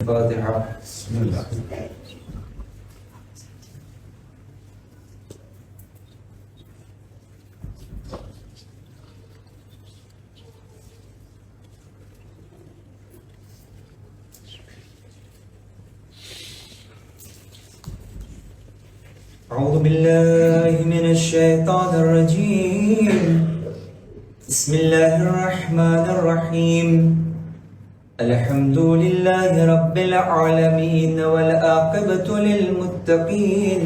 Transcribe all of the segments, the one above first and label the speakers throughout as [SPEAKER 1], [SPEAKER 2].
[SPEAKER 1] الفاتحة. بسم الله. أعوذ بالله من الشيطان الرجيم. بسم الله الرحمن الرحيم. الحمد لله رب العالمين والعاقبة للمتقين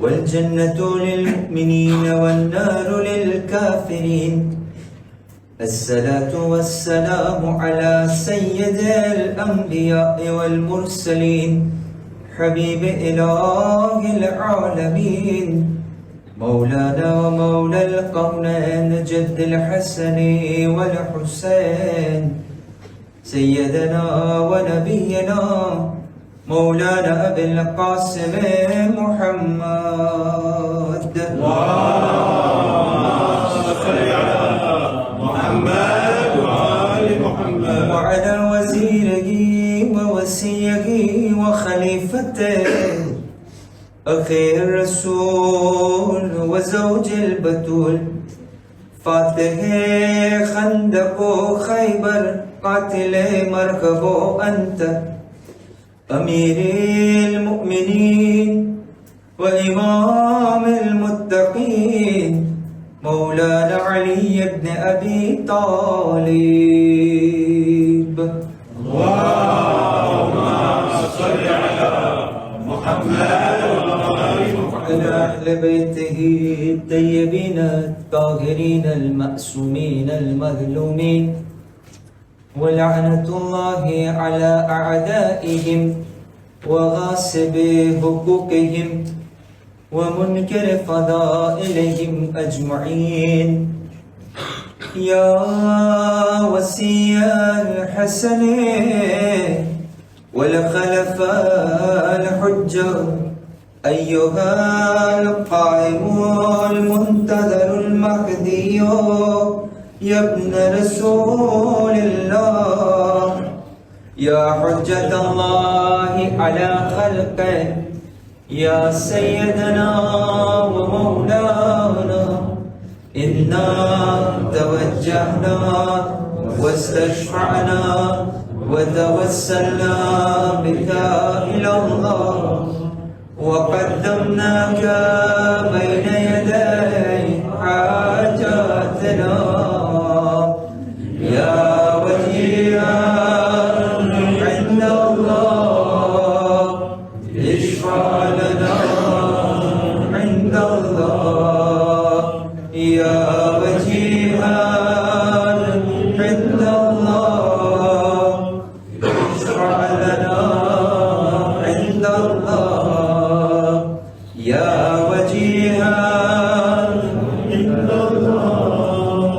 [SPEAKER 1] والجنة للمؤمنين والنار للكافرين. الصلاة والسلام على سيد الأنبياء والمرسلين حبيب إله العالمين مولانا ومولى القرنين جد الحسن والحسين سيدنا ونبينا مولانا أبي القاسم محمد.
[SPEAKER 2] اللهم صل على محمد وآل محمد
[SPEAKER 1] وعلى وزيره ووصيه وخليفته أخي الرسول وزوج البتول فاتح خندق خيبر قاتل مركب أنت أمير المؤمنين وإمام المتقين مولانا علي بن أبي طالب.
[SPEAKER 2] اللهم صل على محمد وآل
[SPEAKER 1] وعلى أهل بيته الطيبين الطاهرين المأسومين المظلومين ولعنة الله على أعدائهم وغاصب حقوقهم ومنكر فضائلهم أجمعين. يا وصي الحسن والخلفاء الحجة أيها القائم المنتظر المهدي يا ابن رسول الله يا حجة الله على خلقه يا سيدنا ومولانا إنا توجهنا واستشفعنا وتوسلنا بك إلى الله وقدمناك بين يدي حاجاتنا يا وجيها عند الله اشفع لنا عند الله يا وجيها عند الله اشفع لنا عند الله يا وجيها عند الله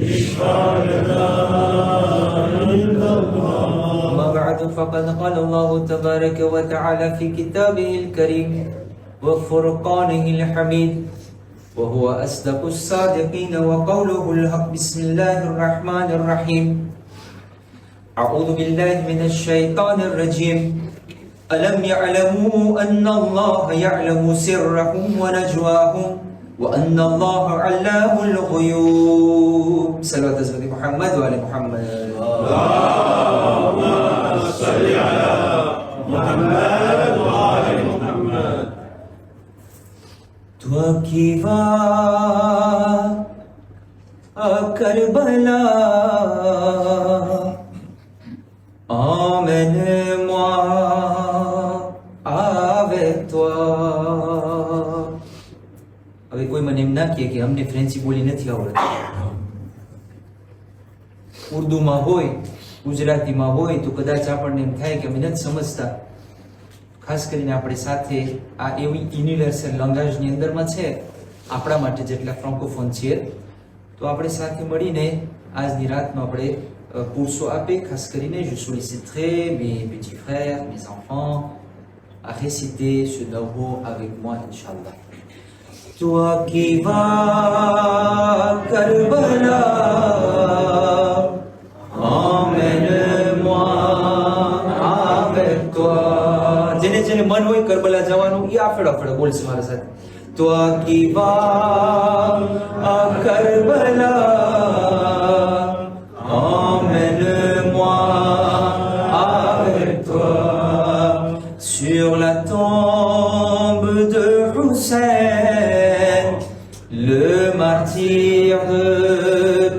[SPEAKER 1] اشفع لنا عند الله. أما بعد فقد قال الله تبارك وتعالى في كتابه الكريم وفرقانه الحميد وهو أصدق الصادقين وقوله الحق. بسم الله الرحمن الرحيم. أعوذ بالله من الشيطان الرجيم. ألم يعلموا أن الله يعلم سرهم ونجواهم وأن الله علام الغيوب. صلوات على محمد وآل محمد.
[SPEAKER 2] اللهم صل على محمد وآل محمد.
[SPEAKER 1] تو کی کربلا emmène-moi avec toi. હવે કોઈ મને એમ ના કહે કે અમને ફ્રેન્ચી બોલી નથી આવડતી. ઉર્દુમાં હોય ગુજરાતીમાં હોય તો કદાચ આપણને એમ થાય કે અમે નથી સમજતા. ખાસ કરીને આપણે સાથે આ એવી યુનિવર્સલ લેંગ્વેજની અંદરમાં છે આપણા માટે જેટલા ફ્રાન્કોફોન છે તો આપણે સાથે મળીને આજની રાતમાં આપણે pourso AP ખાસ કરીને je solliciterai mes petits frères, mes enfants à réciter ce dawo avec moi inchallah. Toi qui vas Karbala emmène-moi જેને મન હોય કરબલા જવાનું એ આફેડો આફેડો બોલશે મારા સાથે. Toi qui vas à Karbala, emmène-moi avec toi sur la tombe de Hussein, le martyr de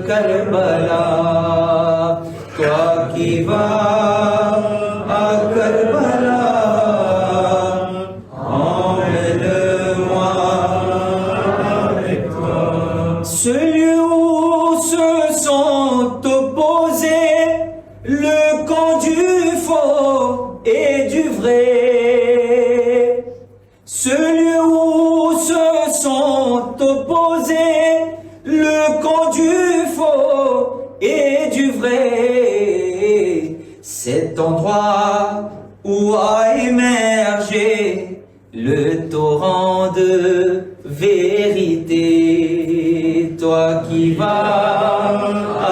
[SPEAKER 1] Karbala. Toi qui vas à Karbala, emmène-moi avec toi. Ce lieu où se sont opposés le camp du faux et du vrai. Ce lieu où se sont opposés le camp du faux et du vrai. Cet endroit où a émergé le torrent de vérité. Toi qui vas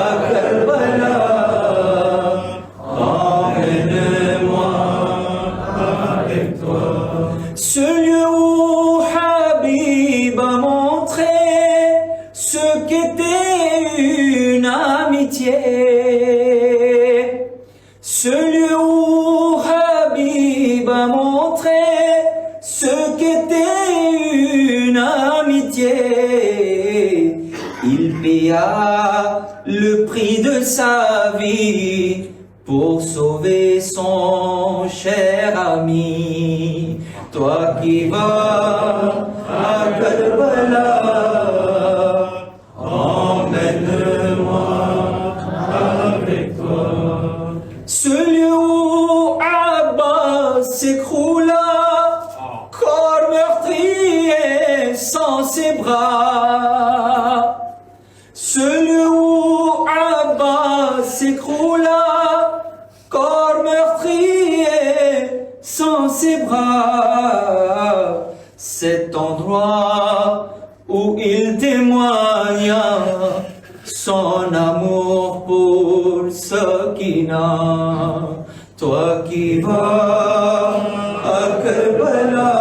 [SPEAKER 1] à Karbala, emmène-moi avec toi. Ce lieu où Habib a montré ce qu'était une amitié. Ce lieu où Habib a montré ce qu'était une amitié. Il paya le prix de sa vie pour sauver son cher ami. Toi qui vas à Karbala, emmène-moi avec toi. Ce lieu où Abbas s'écroula, corps meurtrier sans ses bras. Ce lieu où Abbas s'écroula, corps meurtrier sans ses bras. Cet endroit où il témoigna son amour pour Sakina. Toi qui vas à Karbala,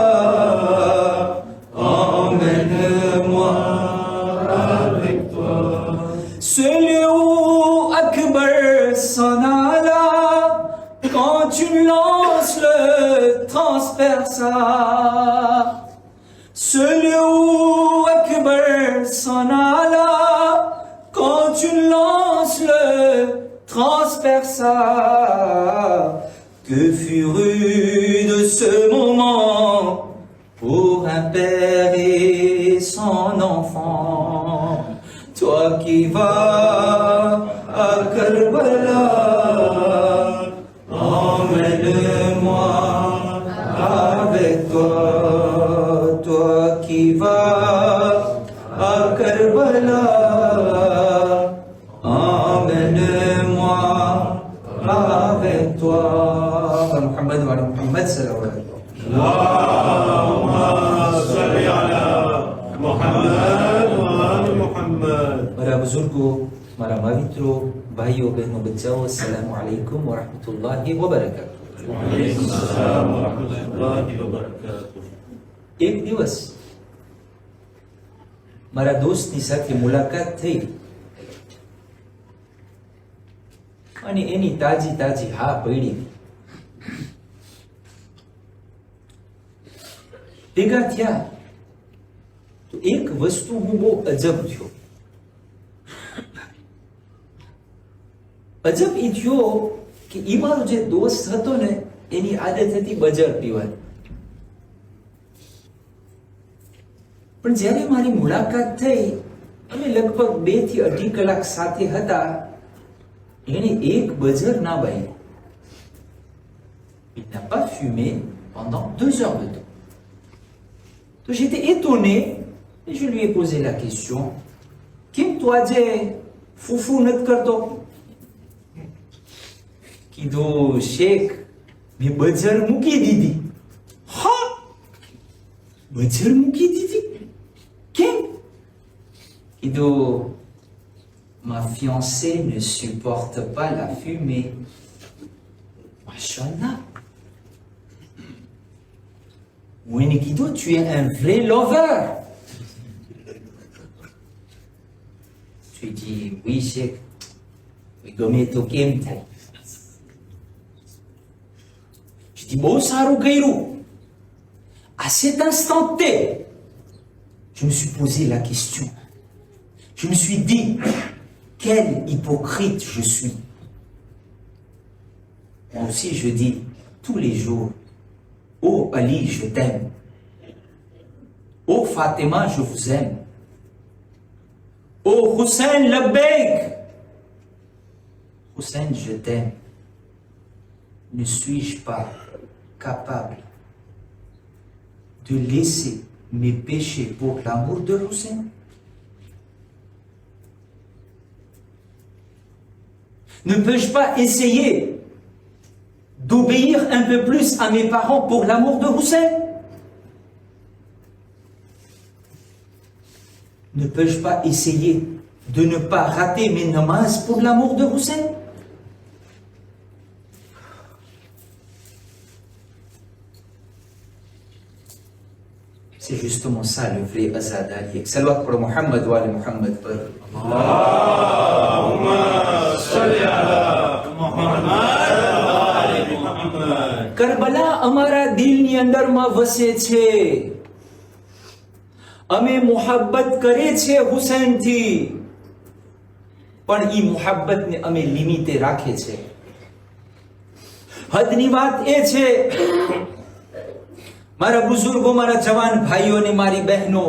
[SPEAKER 1] emmène-moi avec toi. Ce lieu où Akbar s'en alla, quand une lance le transperça. Ce lieu où Akbar s'en alla, quand une lance le transperça. Que fut rude ce moment pour un père et son enfant. Toi qui vas à Karbala, emmène-moi avec toi. Toi qui vas à Karbala, emmène-moi avec toi. Muhammad wa Muhammad sallallahu alaihi wa sallam.
[SPEAKER 2] Allahumma salli ala Muhammad wa ali Muhammad.
[SPEAKER 1] મારા બુઝુર્ગો, મારા માવિત્રો, ભાઈઓ બહેનો બચ્ચાઓ, અસ્સલામુ અલૈકુમ વ રહમતુલ્લાહિ વ બરકાતુહુ.
[SPEAKER 2] Wa alaikum assalam wa rahmatullahi wa barakatuh.
[SPEAKER 1] એક દિવસ મારા દોસ્તની સાથે મુલાકાત થઈ અને એની તાજી તાજી હા પડી. ભેગા થયા તો એક વસ્તુ હું બહુ અજબ થયો. અજબ એ થયો કે એ મારો જે દોસ્ત હતો ને એની આદત હતી બજર પીવાની. પણ જ્યારે મારી મુલાકાત થઈ, અમે લગભગ 2 થી 2.5 કલાક સાથે હતા, એને એક બજર ના બાઈ. Il n'a pas fumé pendant 2 heures de temps. तो j'étais étonné et je lui ai posé la question, કેમ તું આજે ફૂફુ નથી કરતો? કીધું, શેખ, મેં બજર મૂકી દીધી. હા, બજર મૂકી દીધી? કેમ? કીધું, ma fiancée ne supporte pas la fumée. Machallah. હું એને કીધું, tu es un vrai lover. Je lui dis, oui, Cheikh. ગમે તો કેમ થાય? Je dis, બહુ સારું કર્યું. À cet instant T, je me suis posé la question. Je me suis dit, quel hypocrite je suis. Moi aussi, je dis tous les jours, oh Ali, je t'aime. Oh Fatima, je vous aime. Oh Hussein, labbaik. Hussein, je t'aime. Ne suis-je pas capable de laisser mes péchés pour l'amour de Hussein? Ne peux-je pas essayer d'obéir un peu plus à mes parents pour l'amour de Hussein? Ne peux-je pas essayer de ne pas rater mes namazs pour l'amour de Hussein? C'est justement ça le vrai azadari. Salawat pour Muhammad wa ali Muhammad.
[SPEAKER 2] Allahumma salli ala Muhammad wa ali Muhammad.
[SPEAKER 1] Karbala અમારા દિલની અંદરમાં વસે છે. અમે મુહબ્બત કરે છે હુસૈનથી, પણ ઈ મુહબ્બતને અમે લિમિટે રાખે છે. હદની વાત એ છે, મારા બુઝુર્ગો, મારા જવાન ભાઈઓ ને મારી બહેનો,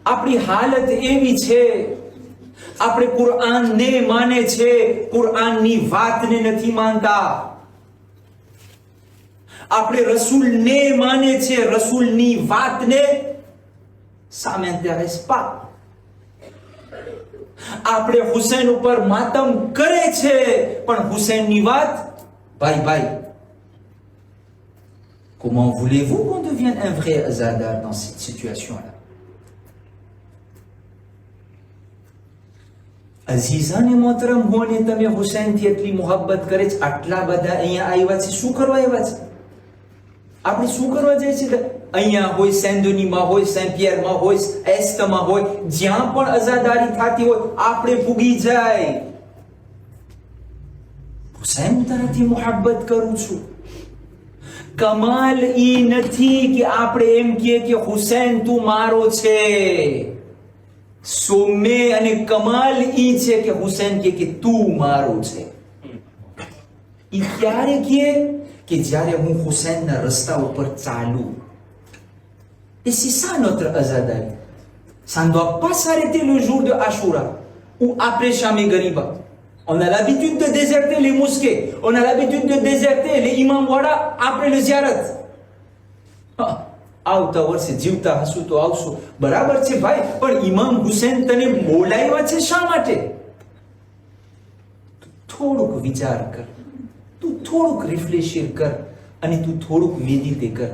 [SPEAKER 1] આપણી હાલત એવી છે, આપણે કુરઆનને માને છે, કુરઆનની વાતને નથી માનતા. આપણે રસૂલને માને છે, રસૂલની વાતને ça m'intéresse pas. આપણે હુસૈન ઉપર માતમ કરે છે, પણ હુસૈનની વાત ભાઈ ભાઈ. Comment voulez-vous qu'on devienne un vrai azadar dans cette situation-là? અઝીઝાને મોહતરમ, હોને તમે હુસૈનથી એટલી મોહબ્બત કરે છે, આટલા બધા અહીંયા આવ્યા છે, શું કરવા આવ્યા છે? આપણે શું કરવા જાય છે? અહીંયા હોય, સેન્ડોનીમાં હોય, સેન્ટ પિયરમાં હોય, એસ્ટમાં હોય, જ્યાં પણ અઝાદારી થતી હોય, આપણે પૂગી જાય. હુસૈન તરફથી મોહબ્બત કરું છું. કમાલ ઈ નથી કે આપણે એમ કહીએ કે હુસૈન તું મારો છે. સોમે અને કમાલ ઈ છે કે હુસૈન કે તું મારો છે. ઈ ક્યારે કહે? કે જ્યારે હું હુસૈનના રસ્તા ઉપર ચાલું. Et c'est ça notre azadari. Ça ne doit pas s'arrêter le jour de Ashura ou après Sham et Ghariba. On a l'habitude de déserter les mosquées. On a l'habitude de déserter les imam wada après le ziyarat. આવતા વર્ષે જીવતા હશું તો આવશું, બરાબર છે ભાઈ, પણ ઇમામ હુસૈન તને બોલાવ્યા છે શા માટે? થોડુંક વિચાર કર, તું થોડુંક રિફ્લેક્શન કર અને તું થોડુંક મેડિટેટ કર.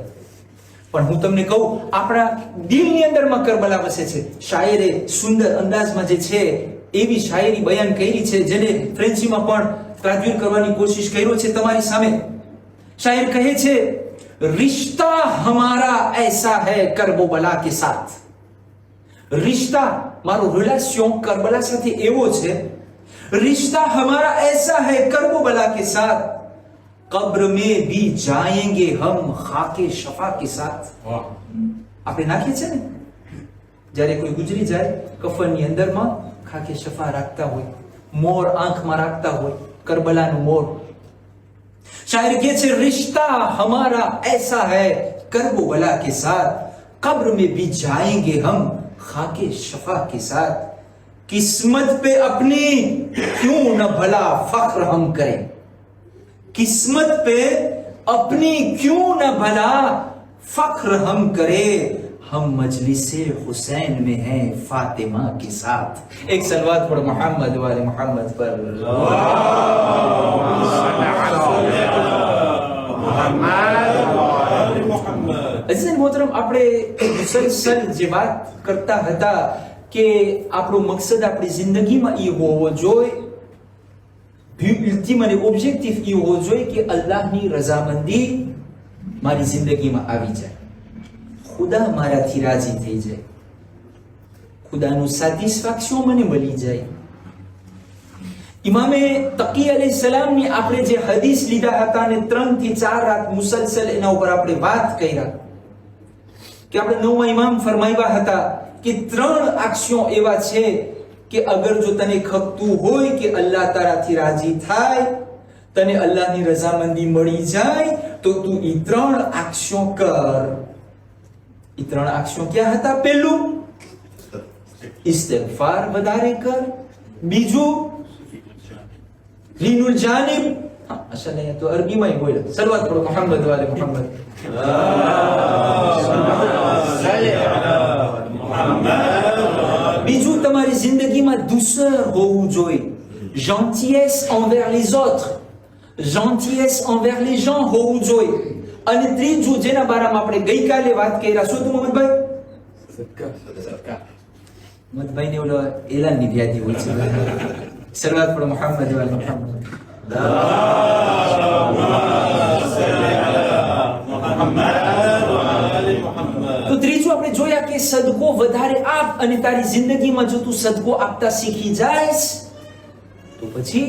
[SPEAKER 1] પણ હું તમને કહું, આપણા દિલની અંદરમાં કરબલા વસે છે. શાયરે સુંદર અંદાજમાં જે છે એવી શાયરી બયાન કરી છે, જેને ફ્રેન્ચીમાં પણ ટ્રાન્સલેટ કરવાની કોશિશ કર્યો છે તમારી સામે. શાયર કહે છે, रिश्ता हमारा ऐसा है करबला के साथ. रिश्ता मारो रिलेशन करबला साथे एवो छे. रिश्ता हमारा ऐसा है करबला के साथ, कब्र में भी जाएंगे हम खाके शफा के साथ. આપણે નાખીએ છે ને, જ્યારે કોઈ ગુજરી જાય કફનની અંદરમાં ખાકે શફા રાખતા હોય, મોર આંખમાં રાખતા હોય, કરબલાનું મોર. शायर के छे, रिश्ता हमारा ऐसा है करबला के साथ, कब्र में भी जाएंगे हम खाके शफा के साथ. किस्मत पे अपनी क्यों न भला फख्र हम करें. किस्मत पे अपनी क्यों न भला फख्र हम करें. हम मजलिसे हुसैन में हैं फातिमा के साथ. एक सलवात पर मोहम्मद वाले मोहम्मद पर. અઝીઝ મોહતરમ, આપણે મુસલસલ જે વાત કરતા હતા કે આપણો મકસદ આપણી જિંદગીમાં એ હોવો જોઈએ, વ્યૂ અલ્ટીમ અને ઓબ્જેક્ટિવ એ હોવો જોઈએ કે અલ્લાહની રઝામંદી મારી જિંદગીમાં આવી જાય. ખુદા મારાથી રાજી થઈ જાય, ખુદાનું સેટિસ્ફેક્શન મને મળી જાય. ઇમામે તકી અલૈહિસ્સલામની આપણે જે હદીસ લીધા હતા અને 3 થી 4 રાત મુસલસલ એના ઉપર આપણે વાત કર્યા કે આપણે 9મા ઇમામ ફરમાવ્યા હતા કે 3 એક્શન એવા છે કે અગર જો તને ખપતું હોય કે અલ્લાહ તારાથી રાજી થાય, તને અલ્લાહની રઝામંદી મળી જાય, તો તું ઈ 3 એક્શન કર. ઈ 3 એક્શન ક્યાં હતા? પહેલું, ઇસ્તિગફાર વધારે કર. બીજું, લીનુલ જાનિબ. અસલ અહીંયા તો અરબીમાં બોલે. સલવાત પઢો મોહમ્મદ વાલે મોહમ્મદ. બીજું, તમારી જિંદગીમાં દુસર હોવું જોઈએ. gentillesse envers les autres, gentillesse envers les gens હોવું જોઈએ. અને ત્રીજું, જેના બારામાં આપણે ગઈકાલે વાત કર્યા, શું તું મોહમ્મદભાઈ? મોહમ્મદભાઈ ને ઓલો એલાનની યાદી હોય છે. સલવાત પઢો મોહમ્મદ વાલે મોહમ્મદ. તો ત્રીજું આપણે જોયા કે સદકો વધારે આપ, અને તારી જિંદગીમાં જો તું સદકો આપતા શીખી જાયસ તો પછી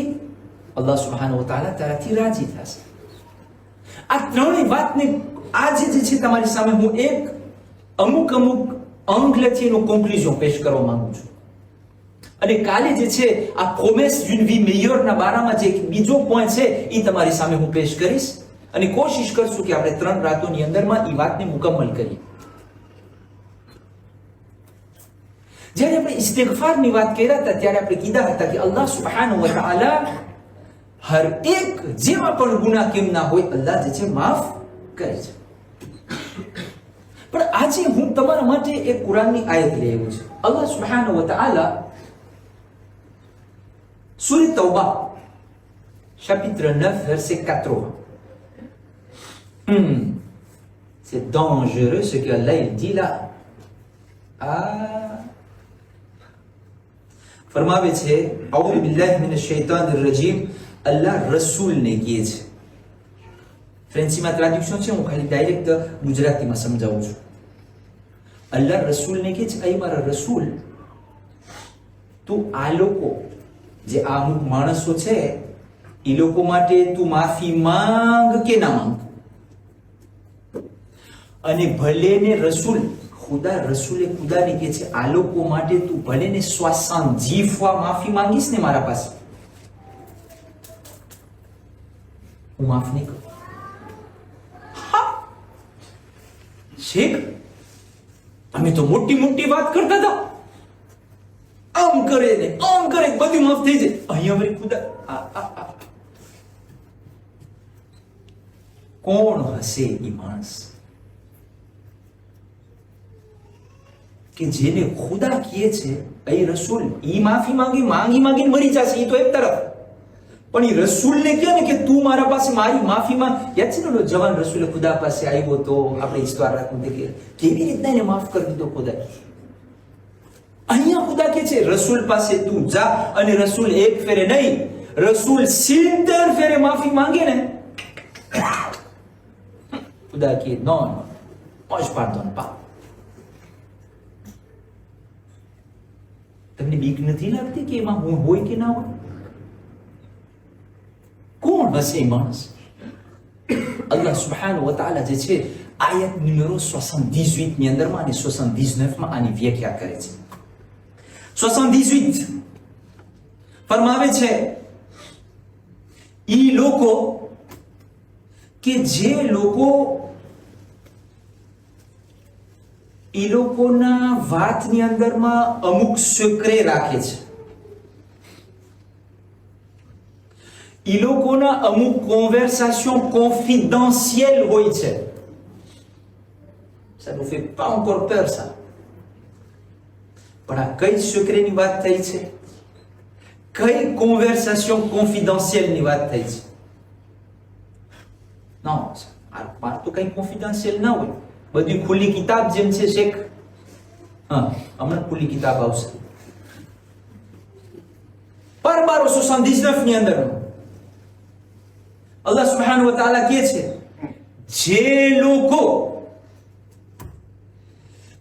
[SPEAKER 1] અલ્લાહ સુબ્હાનહુ વ તઆલા તારાથી રાજી થશે. આ ત્રણેય વાતને આજે જે છે તમારી સામે હું એક અમુક અંગલેથી એનું કોન્ક્લુઝન પેશ કરવા માંગુ છું. અને કાલે જે છે આ પ્રોમેસ d'une vie meilleure ના બારામાં જે બીજો પોઈન્ટ છે એ તમારી સામે હું પેશ કરીશ અને કોશિશ કરશું કે આપણે 3 રાતોની અંદરમાં એ વાતને મુકમ્મલ કરીએ. જ્યારે આપણે ઇસ્તિગફારની વાત કર્યા હતા ત્યારે આપણે કીધા હતા કે અલ્લાહ સુબ્હાનહુ વ તઆલા હર એક જેવા પણ ગુનાહ કેમ ના હોય અલ્લાહ જે છે માફ કરે છે. પણ આજે હું તમારા માટે એક કુરાનની આયત લઈ આવ્યો છું. અલ્લાહ સુબ્હાનહુ વ તઆલા Sourate Tawbah, chapitre 9, verset 80. C'est dangereux ce que Allah il dit là. ફરમાવે છે, અઉઝુ બિલ્લાહિ મિનશ શૈતાનિર રજીમ. અલ્લાહ રસૂલને કહે છે. ફ્રેન્ચીમાં ટ્રાન્સલેશન છે, હું ખાલી ડાયરેક્ટ ગુજરાતીમાં સમજાવું છું. અલ્લાહ રસૂલને કહે છે, અહીં મારા રસૂલ, તું આ લોકો જે આ અમુક માણસો છે એ લોકો માટે તું માફી માંગ કે ના માંગ. અને ભલે ને રસૂલ રસૂલે ખુદાને કહે છે આ લોકો માટે તું ભલે ને 70 fois માફી માંગીશ ને મારા પાસે, હું માફ નહીં કરું. શેખ, તમે તો મોટી મોટી વાત કરતા હતા, આમ કરે ને આમ કરે બધું માફ થઈ જાય. અહીંયા વળી ખુદા કોણ હશે એ માણસ કે જેને ખુદા કહે છે એ રસૂલ ઈ માફી માંગીને મરી જશે, એ તો એક તરફ. પણ એ રસૂલને કહે ને કે તું મારા પાસે મારી માફી માંગ. યાદ છે ને ઓલો જવાન રસૂલ ખુદા પાસે આવ્યો તો આપણે ઈશ્વર રાખવું કે કેવી રીતના એને માફ કરી દીધો ખુદા. અહીંયા ખુદા કે છે રસૂલ પાસે તું જા, અને રસૂલ એક ફેરે નહીં, રસૂલ 70 ફેરે માફી માંગે ને ખુદા કે નો os pardonne pas. તમને બીક નથી લાગતી કે એમાં હું હોય કે ના હોય? કોણ હશે માણસ? અલ્લાહ સુબ્હાનહુ વ તઆલા જે છે આયત નંબર 78 ની અંદરમાં અને 79 માં આની વ્યાખ્યા કરે છે. 78 ફરમાવે છે, ઈ લોકો કે જે લોકો ઈ લોકોના વાતની અંદરમાં અમુક સિક્રેટ રાખે છે, ઈ લોકોના અમુક કોન્વર્સેશન કોન્ફિડેન્શિયલ હોય છે. Ça nous fait pas encore peur ça. પણ આ કઈ સિક્રેટની વાત થઈ છે? કઈ કોન્વર્સેશન કોન્ફિડેન્શિયલની વાત થઈ છે? ના, આ તો કઈ કોન્ફિડેન્શિયલ ના હોય, બધી ખુલ્લી કિતાબ જેમ છે શેખ. હમણાં ખુલ્લી કિતાબ આવશે. પર 1279 ની અંદર અલ્લાહ સુબ્હાનહુ વ તઆલા કહે છે, જે લોકો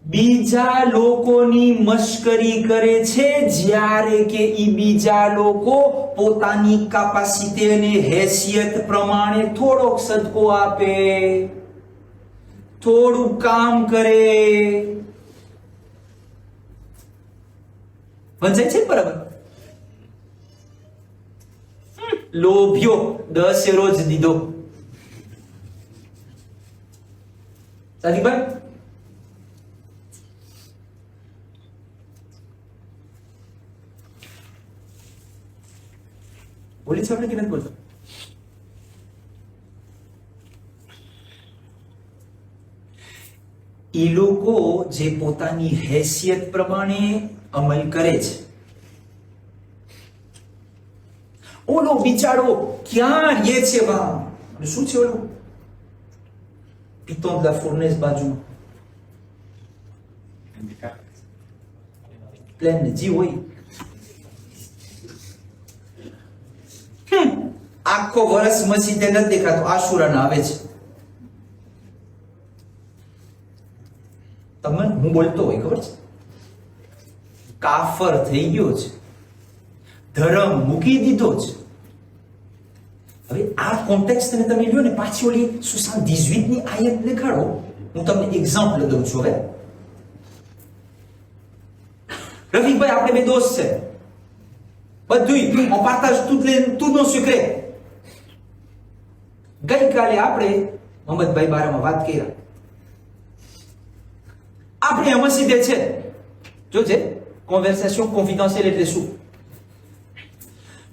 [SPEAKER 1] બીજા લોકોની મશ્કરી કરે છે જ્યારે કે ઈ બીજા લોકો પોતાની કેપેસિટી અને હેસિયત પ્રમાણે થોડોક સદકો આપે, થોડું કામ કરે. સમજાય છે બરાબર? લોભ્યો 10 રોજ દીધો. સાદીભાઈ બોલી છે આપણે કે નથી બોલતો? એ લોકો જે પોતાની હેસિયત પ્રમાણે અમલ કરે છે, ઓલો બિચારો ક્યાં રહે છે? શું છે ઓલું પિત્તોડ લા ફોર્નેસ બાજુમાં પ્લેન જી હોય, આખો વર્ષ મસ્જિદે નથી દેખાતો, આશુરાના આવે છે. તમને હું બોલતો હોય ખબર છે, કાફર થઈ ગયો છે, ધર્મ મૂકી દીધો છે. હવે આ કોન્ટેક્સ્ટ ને તમે લ્યો ને, પાછી ઓલી સુસાન 18 ની આયત દેખાડો. હું તમને એક્ઝામ્પલ દઉં છું. હવે રફીકભાઈ આપણે બે દોસ્ત છે, બધું on partage tous nos secrets. ગઈકાલે આપણે મોહમ્મદભાઈ બારામાં વાત કર્યા. આપણે મસ્જિદે છે, જોજે conversation confidentielle એટલે શું?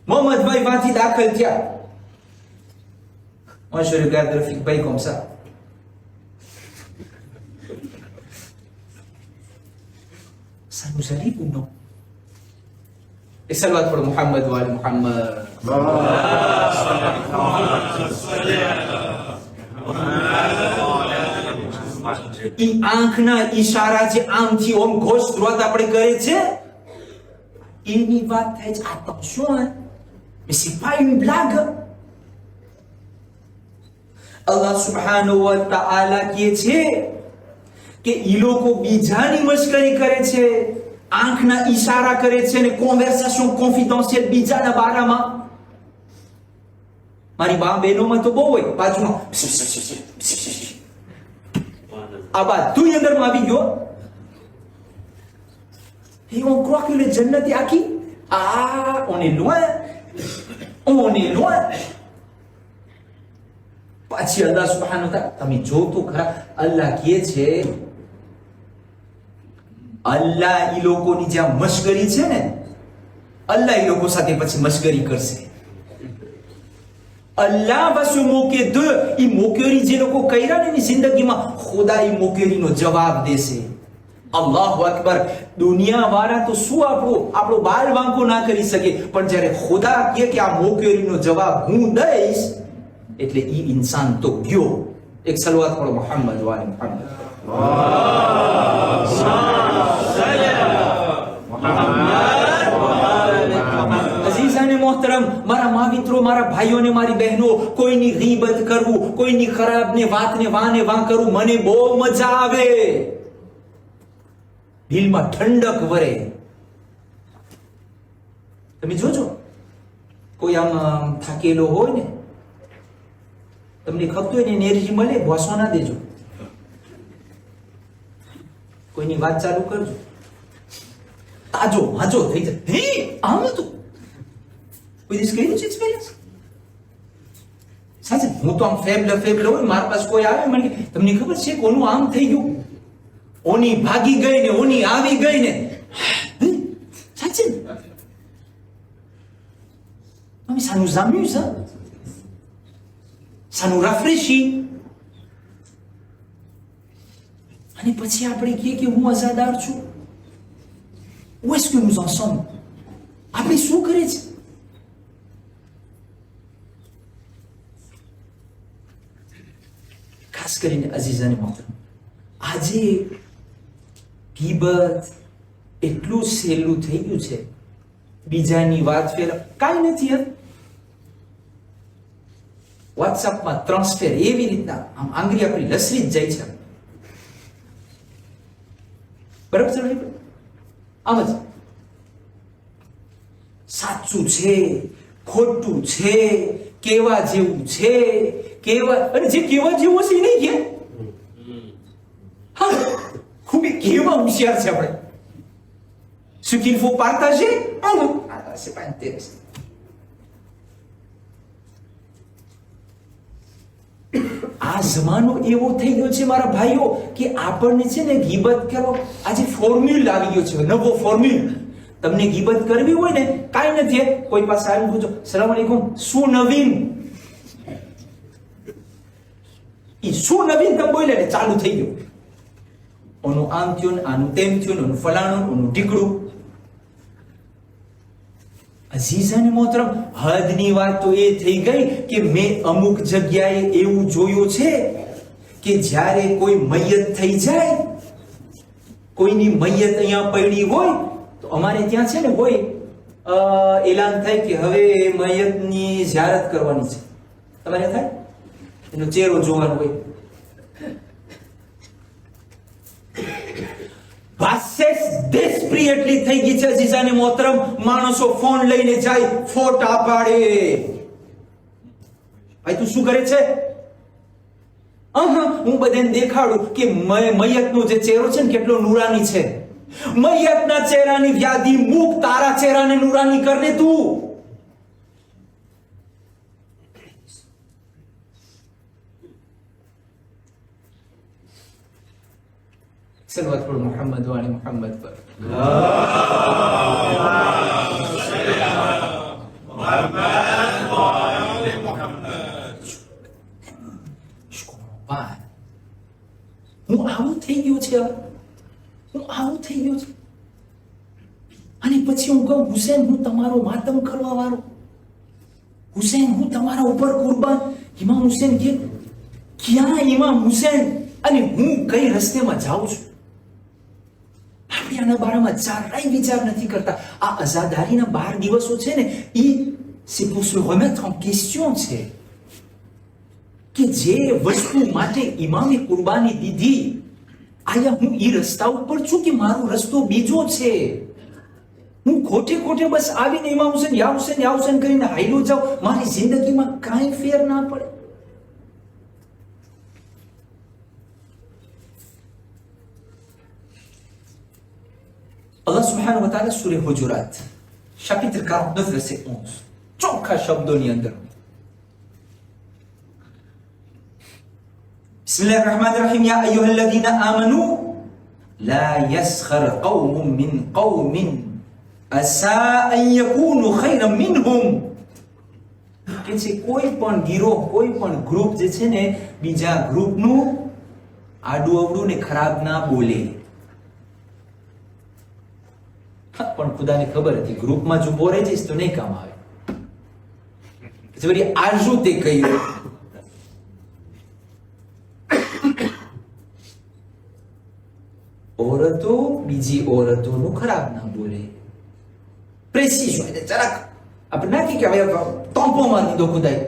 [SPEAKER 1] મોહમ્મદભાઈ વાંથી દાખલ થયા. Moi je regarde Rafiq comme ça. Ça nous arrive ou non? Et salawat pour Muhammad wa ali Muhammad. ઈ આંખના ઈશારા જે આમથી ઓમ ઘોષ ધ્રોત આપણે કરે છે, એની વાત થાય છે. Attention, mais c'est pas une blague. Allah subhanahu wa ta'ala કહે છે કે ઈ લોકો બીજાની મશ્કરી કરે છે, આંખના ઈશારા કરે છે ને કોન્વર્સેશન કોન્ફિડન્શિયલ બીજાના બારામાં. મારી બા બહેનોમાં તો બહુ હોય, બાજુમાં આ બધું અંદરમાં આવી ગયો. Et on croit que le jannat est acquis. Ah, on est loin. On est loin. પાછી અલ્લાહ સુબ્હાનહુ વ તઆલા, તમે જો તો ખરા, અલ્લાહ કહે છે, અલ્લાહ ઈ લોકોની જ્યાં મશ્કરી છે ને, અલ્લાહ ઈ લોકો સાથે પછી મશ્કરી કરશે. અલ્લાહ va se moquer d'eux. ઈ મોકેરી જે લોકો કર્યા ને એની જિંદગીમાં, ખુદા ઈ મોકેરીનો જવાબ દેશે. અલ્લાહુ અકબર. દુનિયા વાળા તો શું આપણો બાલ વાંકો ના કરી શકે, પણ જ્યારે ખુદા કહે કે આ મોકેરીનો જવાબ હું દઈશ, એટલે ઈ ઇન્સાન તો ગયો. એક સલવાત પડો મુહમ્મદ wa ali Muhammad. અઝીઝાને મોહતરમ, મારા મા મિત્રો, મારા ભાઈઓ ને મારી બહેનો, કોઈની ગીબત કરવું, કોઈની ખરાબ ને વાતને વાં કરવું મને બહુ મજા આવે. દિલમાં ઠંડક વરે. તમે જોજો, કોઈ આમ થાકેલો હોય ને, તમને ખપતું હોય ને એનર્જી મળે, ભોસો ના દેજો, કોઈની વાત ચાલુ કરજો, તાજો હાજો થઈ જાય. હે આમ હતું, કોઈ દિવસ કર્યું છે એક્સપિરિયન્સ? સાચે હું તો આમ ફેબલ હોય, મારા પાસે કોઈ આવે મને તમને ખબર છે કોનું આમ થઈ ગયું, ઓની ભાગી ગઈ ને ઓની આવી ગઈ ને, સાચે અમે ça nous amuse, hein? Ça nous rafraîchit. અને પછી આપણે કહીએ કે હું આઝાદાર છું. Où est-ce que nous en sommes? આપણે શું કરે છે? ખાસ કરીને અઝીઝાને મોહતરમ, આજે ગીબત એટલું સહેલું થઈ ગયું છે. બીજાની વાત ફેર કાંઈ નથી. યાર વોટ્સઅપમાં ટ્રાન્સફર એવી રીતના આમ આંગળી આપણી લસરી જ જાય છે. બરાબર છે? આમ જ સાચું છે, ખોટું છે, કેવા જેવું છે, કેવા, અને જે કેવા જેવું છે એ નહીં કે હા ખૂબ કેવા હોશિયાર છે આપણે. Ce qu'il faut partager, c'est pas intéressant. આ જમાનો એવો થઈ ગયો છે મારા ભાઈઓ કે આપણને છે ને ગીબત કરો, આજે ફોર્મ્યુલ આવી ગયો છે, નવો ફોર્મ્યુલ. તમને ગીબત કરવી હોય ને, કાંઈ નથી, કોઈ પાસે આવીને પૂછો, સલામ અલૈકુમ, શું નવીન? ઈ શું નવીન તમે બોલે ને ચાલુ થઈ ગયું. ઓનું આમ થયું, આનું તેમ થયું, ઓનું ફલાણું, ઓનું ઢીકડું. અઝીઝાને મોહતરમ, હદની વાત તો એ થઈ ગઈ કે મેં અમુક જગ્યાએ એવું જોયું છે કે જ્યારે કોઈ મૈયત થઈ જાય, કોઈની મૈયત અહીંયા પડી હોય તો અમારે ત્યાં છે ને કોઈ એલાન થાય કે હવે મૈયતની ઝિયારત કરવાની છે. તમારે થાય એનો ચહેરો જોવાનો હોય. ભાષેસ ડેસ્પરેટલી થઈ ગઈ છે અઝીઝાને મોહતરમ. માણસો ફોન લઈને જાય, ફોટા પાડે. ભાઈ તું શું કરે છે? હું બધાને દેખાડું કે મૈયતનો જે ચહેરો છે ને કેટલો નૂરાની છે. મૈયતના ચહેરાની વ્યાધિ મૂક, તારા ચહેરાને નૂરાની કર દે તું. सलवत पर मोहम्मद वाले मोहम्मद पर હું આવું થઈ ગયું છે, હું આવું થઈ ગયું છે. અને પછી હું કહું, હુસેન હું તમારો માતમ કરવા વાળો, હુસેન હું તમારા ઉપર કુરબાન. ઇમામ હુસેન કે ક્યાં ઇમામ હુસેન? અને હું કઈ રસ્તેમાં જાઉં છું? આપણે આના બારામાં જરાય વિચાર નથી કરતા. આ આઝાદારીના 12 દિવસો છે ને, c'est pour se remettre en question છે કે જે વસ્તુ માટે ઇમામે કુરબાની દીધી, આયા હું ઈ રસ્તા ઉપર છું કે મારો રસ્તો બીજો છે? હું ખોટે ખોટે બસ આવીને ઇમામ હુસેન યા હુસેન યા હુસેન કરીને હાઈલો જાઉં, મારી જિંદગીમાં કાંઈ ફેર ના પડે. Allah subhanahu wa ta'ala surah Hujurat chapitre 49 verset 11 ચોખ્ખા શબ્દોની અંદર બિસ્મિલ્લાહિર રહમાનિર રહીમ યા અય્યુહલ્લઝીના આમનુ લા યસ્ખર કૌમુમ મિન કૌમિન અસા અન યકૂનુ ખૈરન મિનહુમ. કે છે કોઈ પણ ગીરોહ, કોઈ પણ ગ્રુપ જે છે ને બીજા ગ્રુપનું આડું અવડું ને ખરાબ ના બોલે. પણ ખુદાને ખબર હતી ગ્રુપમાં જો બોરે જઈશ તો નહીં કામ આવે. પછી આજુ તે કહ્યું औरतो બીજી औरतोનું ખરાબ ના બોલે. પ્રેસિઝ હોય જરાક આપણે નાખી કે હવે ટોમ્પો મારી દીધો ખુદાએ.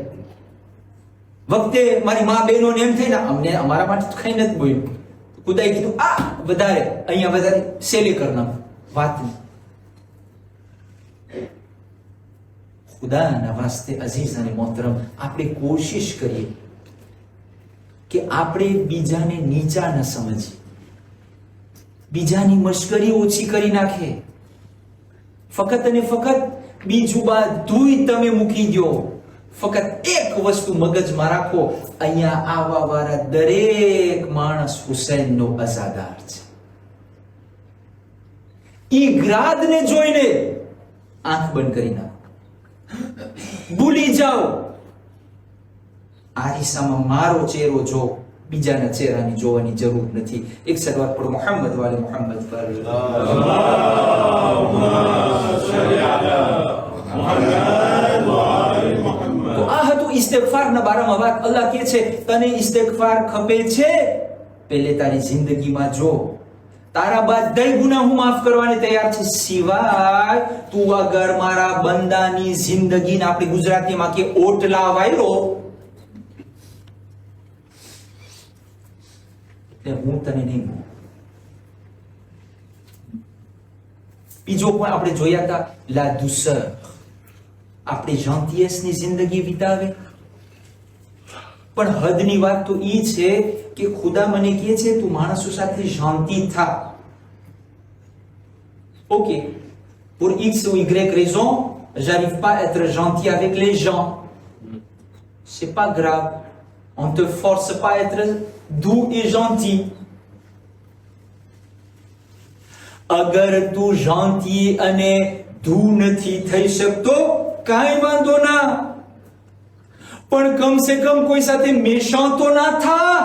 [SPEAKER 1] વખતે મારી મા બહેનોને એમ થઈ ને અમને અમારા માટે તો કઈ નથી બોલ્યું, ખુદાએ કીધું આ વધારે અહીંયા વધારે સેલી કરના વાતની. ખુદાના વાસ્તે અઝીઝ અને મોહતરમ, આપણે કોશિશ કરીએ કે આપણે બીજાને નીચા ન સમજીએ, બીજાની મશ્કરી ઓછી કરી નાખે. ફક્ત અને ફક્ત બીજું બધું તમે મૂકી દો. ફક્ત એક વસ્તુ મગજમાં રાખો, અહીંયા આવવા વાળા દરેક માણસ હુસૈનનો અઝાદાર છે. ઈ ગ્રાદને જોઈને આંખ બંધ કરી નાખો, ભૂલી જાઓ. આરિસામાં મારો ચહેરો જો, બીજાના ચહેરાની જોવાની જરૂર નથી. એક સલવાત પર મોહમ્મદ વાલે મોહમ્મદ પર. તો આ હતું ઇસ્તિગફારના બારામાં વાત. અલ્લાહ કહે છે તને ઇસ્તિગફાર ખપે છે, પહેલે તારી જિંદગીમાં જો, તારા બધા ગુનાહ હું માફ કરવાને તૈયાર છે, સિવાય તું અગર મારા બંદાની જિંદગીને આપણે ગુજરાતીમાં કે ઓટલા વાયરો, એટલે હું તને નહીં. બીજો પણ આપણે જોયા હતા, લા douceur. આપણે gentillesse ની જિંદગી વિતાવે. પણ હદની વાત તો ઈ છે કે ખુદા મને કહે છે તું માણસો સાથે gentil થા. Ok, pour X ou Y raison, j'arrive pas à être gentil avec les gens. C'est pas grave. On te force pas à être doux et gentil. અગર તું gentil અને doux નથી થઈ શકતો, કાંઈ વાંધો ના, પણ કમ સે કમ કોઈ સાથે મેશાં તો ના થા.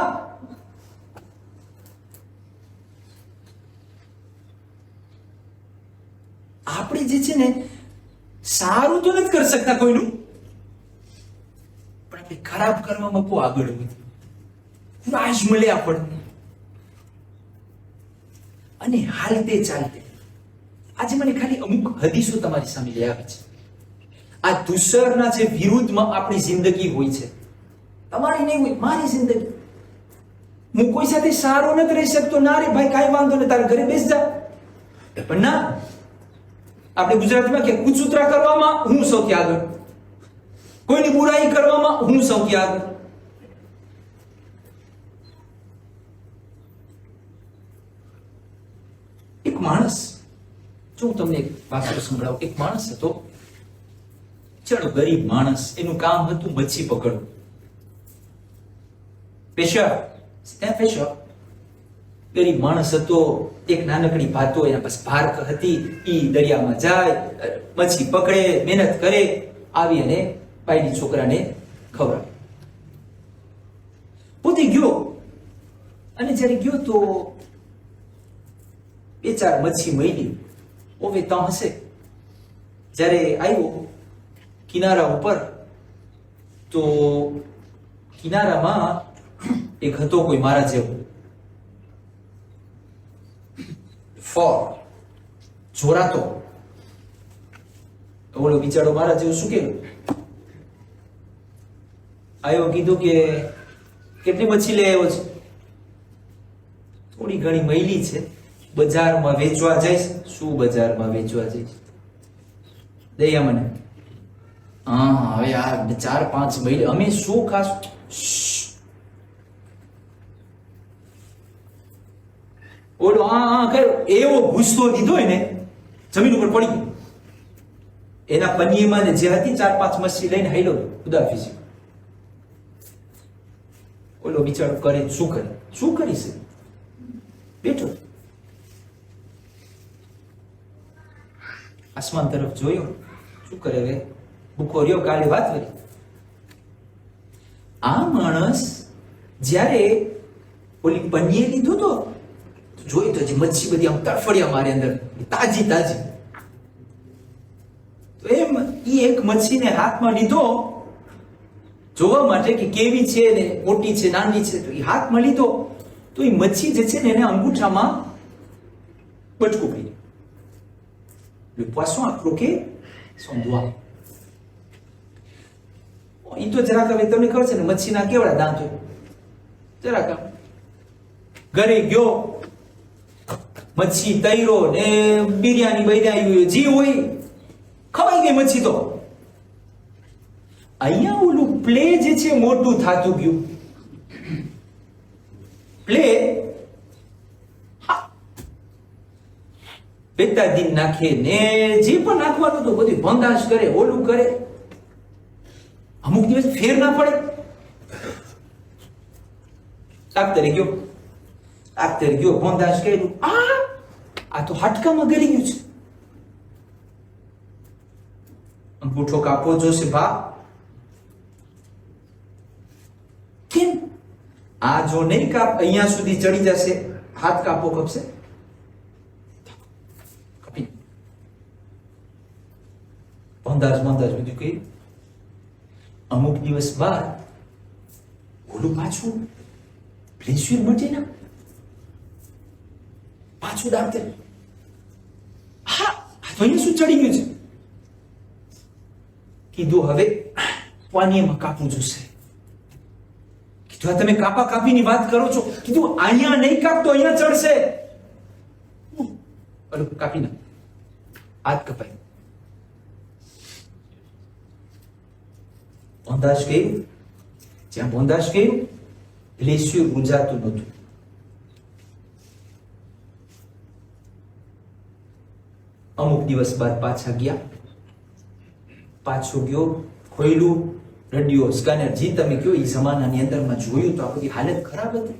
[SPEAKER 1] આપણે જે છે ને સારું તો નથી કરી શકતા કોઈનું, પણ આપણે ખરાબ કરવામાં બહુ આગળ વધી, રાજ મળે આપણને. અને હાલતે ચાલતે આજે મને ખાલી અમુક હદીસો તમારી સામે લઈ આવે છે. આ દુસરના જે વિરુદ્ધમાં આપણી જિંદગી હોય છે, તમારી નહીં હોય, મારી જિંદગી. હું કોઈ સાથે સારો નથી રહી શકતો, ના રે ભાઈ કાંઈ વાંધો નહીં, તારે ઘરે બેસ જા. પણ ના, આપણે ગુજરાતીમાં કે કુચુતરા કરવામાં હું સૌથી આગળ, કોઈની બુરાઈ કરવામાં હું સૌથી આગળ. એક માણસ, જો હું તમને એક વાક્ય સંભળાવું. એક માણસ હતો, ચલો ગરીબ માણસ, એનું કામ હતું મચ્છી પકડવું. પેશા ગરીબ માણસ હતો, એક નાનકડી ભાતો એના પાસે ભારક હતી, ઈ દરિયામાં જાય, મચ્છી પકડે, મહેનત કરે, આવી અને બાઈની છોકરાને ખવડાવે. પોતે ગયો, અને જ્યારે ગયો તો બે ચાર મચ્છી મળી, ઓવે ત્યાં હશે. જ્યારે આવ્યો કિનારા ઉપર, તો કિનારામાં એક હતો કોઈ મારા જેવો, ફોર જોરાતો. ઓલો બિચારો મારા જેવું શું કેવું આવ્યો, કીધું કે કેટલી મચ્છી લઈ આવ્યો છે? થોડી ઘણી મળી છે, બજારમાં વેચવા જઈશ. શું બજારમાં વેચવા જઈશ? દયા મને. હા, હવે આ 4-5 મહિને અમે શું ખાસ? ઓલો હા ખરો એવો ગુસ્સો દીધો ને, જમીન ઉપર પડી ગયો. એના પનીરમાં ને જે હતી 4-5 મચ્છી લઈને હાઈલો ઉદાફી. ઓલો બિચારો કરે શું કરે, શું કરી છે? બેઠો આસમાન તરફ જોયો, શું કરે? હવે ભૂખો રહ્યો, કાલે વાત કરી. આ માણસ જ્યારે ઓલી પનીએ લીધો તો જોઈ તો મચ્છી બધી આમ તડફડિયા મારી અંદર, તાજી તાજી. તો એમ ઈ એક મચ્છીને હાથમાં લીધો જોવા માટે કે કેવી છે ને મોટી છે નાની છે. તો એ હાથમાં લીધો તો એ મચ્છી જે છે ને એને અંગૂઠામાં બચકું પડી. Le poisson a croqué son doigt. ઈ તો જરાક હવે તમને ખબર છે ને મચ્છીના કેવડા દાંત હોય, જરાક ઘરે ગયો, મચ્છી તૈરો ને બિરયાની બૈરાઈ જે હોય ખવાઈ ગઈ મચ્છી. તો અહીંયા ઓલું પ્લે જે છે મોટું થાતું ગયું. પ્લે બેતાદીન નાખે ને જે પણ નાખવાનું તો બધું ભંગાશ કરે, ઓલું કરે. અમુક દિવસ ફેર ના પડે. ડાક્ટરે ગયો ભંગાશ કર્યું, આ તો હાડકામાં ગળી ગયું છે. અંગૂઠો કાપવો જોશે બા. કેમ? આ જો નહીં કાપ, અહીંયા સુધી ચડી જશે, હાથ કાપવો કપશે. બંધાજ બધું કહી. અમુક દિવસ બાદ ઓલું પાછું બ્લેસ્યુર મટે ને, પાછું ડાક્ટર હા તો અહીંયા શું ચડી ગયું છે? કીધું હવે પાણીમાં કાપવું જોશે. કીધું તમે કાપા કાપીની વાત કરો છો? કીધું અહીંયા નહીં કાપતો, અહીંયા ચડશે. કાપી ના હાથ કપાય. બોંધાશ ગયું, જ્યાં બોંધાશ ગયું ગ્લેશિયર ગુંજાતું નહોતું. અમુક દિવસ બાદ પાછા ગયા, પાછો ગયો, ખોયલું, રેડિયો સ્કેનર, જે તમે કયો એ જમાનાની અંદરમાં જોયું તો આ બધી હાલત ખરાબ હતી.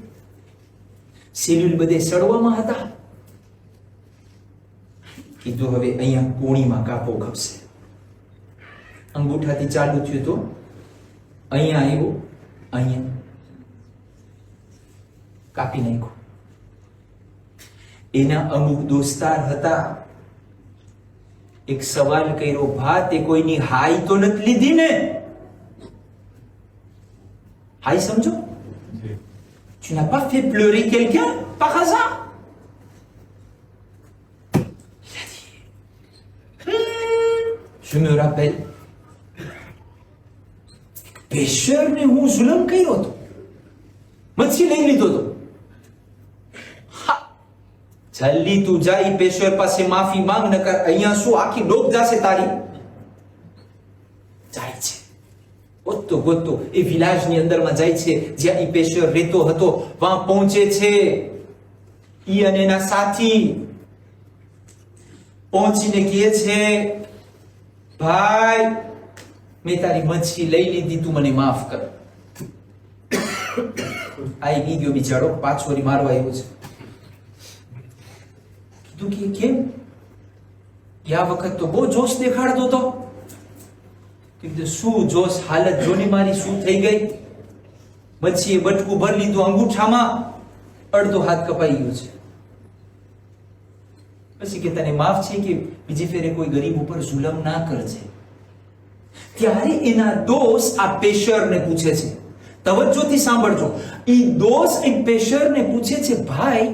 [SPEAKER 1] સેલ્યુલ બધે સડવામાં હતા. કીધું હવે અહીંયા કોણીમાં કાપો ખપશે. અંગૂઠાથી ચાલુ થયું તો અહીંયા આવ્યું, અહીંયા કાપી નાખ્યું. એના અમુક દોસ્તાર હતા, એક સવાલ કર્યો, ભા તે કોઈની હાઈ તો નથી લીધી ને? હાઈ સમજો? Tu n'as pas fait pleurer quelqu'un par hasard? Il a dit, je me rappelle, pêcheur ને હું જુલમ કર્યો હતો, મચ્છી લઈ લીધો હતો. જલ્દી તું જા પેશવેર પાસે માફી માંગ, નકર અહીંયા શું આખી ડોક જાશે તારી. જાય છે ગોતતો ગોતતો એ વિલાજની અંદરમાં જાય છે જ્યાં ઈ પેશવેર રહેતો હતો. વહાં પહોંચે છે ઈ અને એના સાથી. પહોંચીને કહે છે, ભાઈ મેં તારી મચ્છી લઈ લીધી, તું મને માફ કર. આવી ગયો બિચારો, પાછોરી મારવા આવ્યો છે. કીધું કે કેમ? આ વખત તો બહુ જોશ દેખાડતો હતો. કીધું શું જોશ, હાલત જોની મારી શું થઈ ગઈ. મચ્છીએ બટકું ભરી લીધું અંગૂઠામાં, અડધો હાથ કપાઈ ગયો છે. પછી કે તને માફ છે કે બીજી ફેરે કોઈ ગરીબ ઉપર જુલમ ના કરજે. ત્યારે એના દોસ્ત આ પેશરને પૂછે છે, તવજ્જોથી સાંભળજો, ઈ દોસ્ત એ પેશરને પૂછે છે, ભાઈ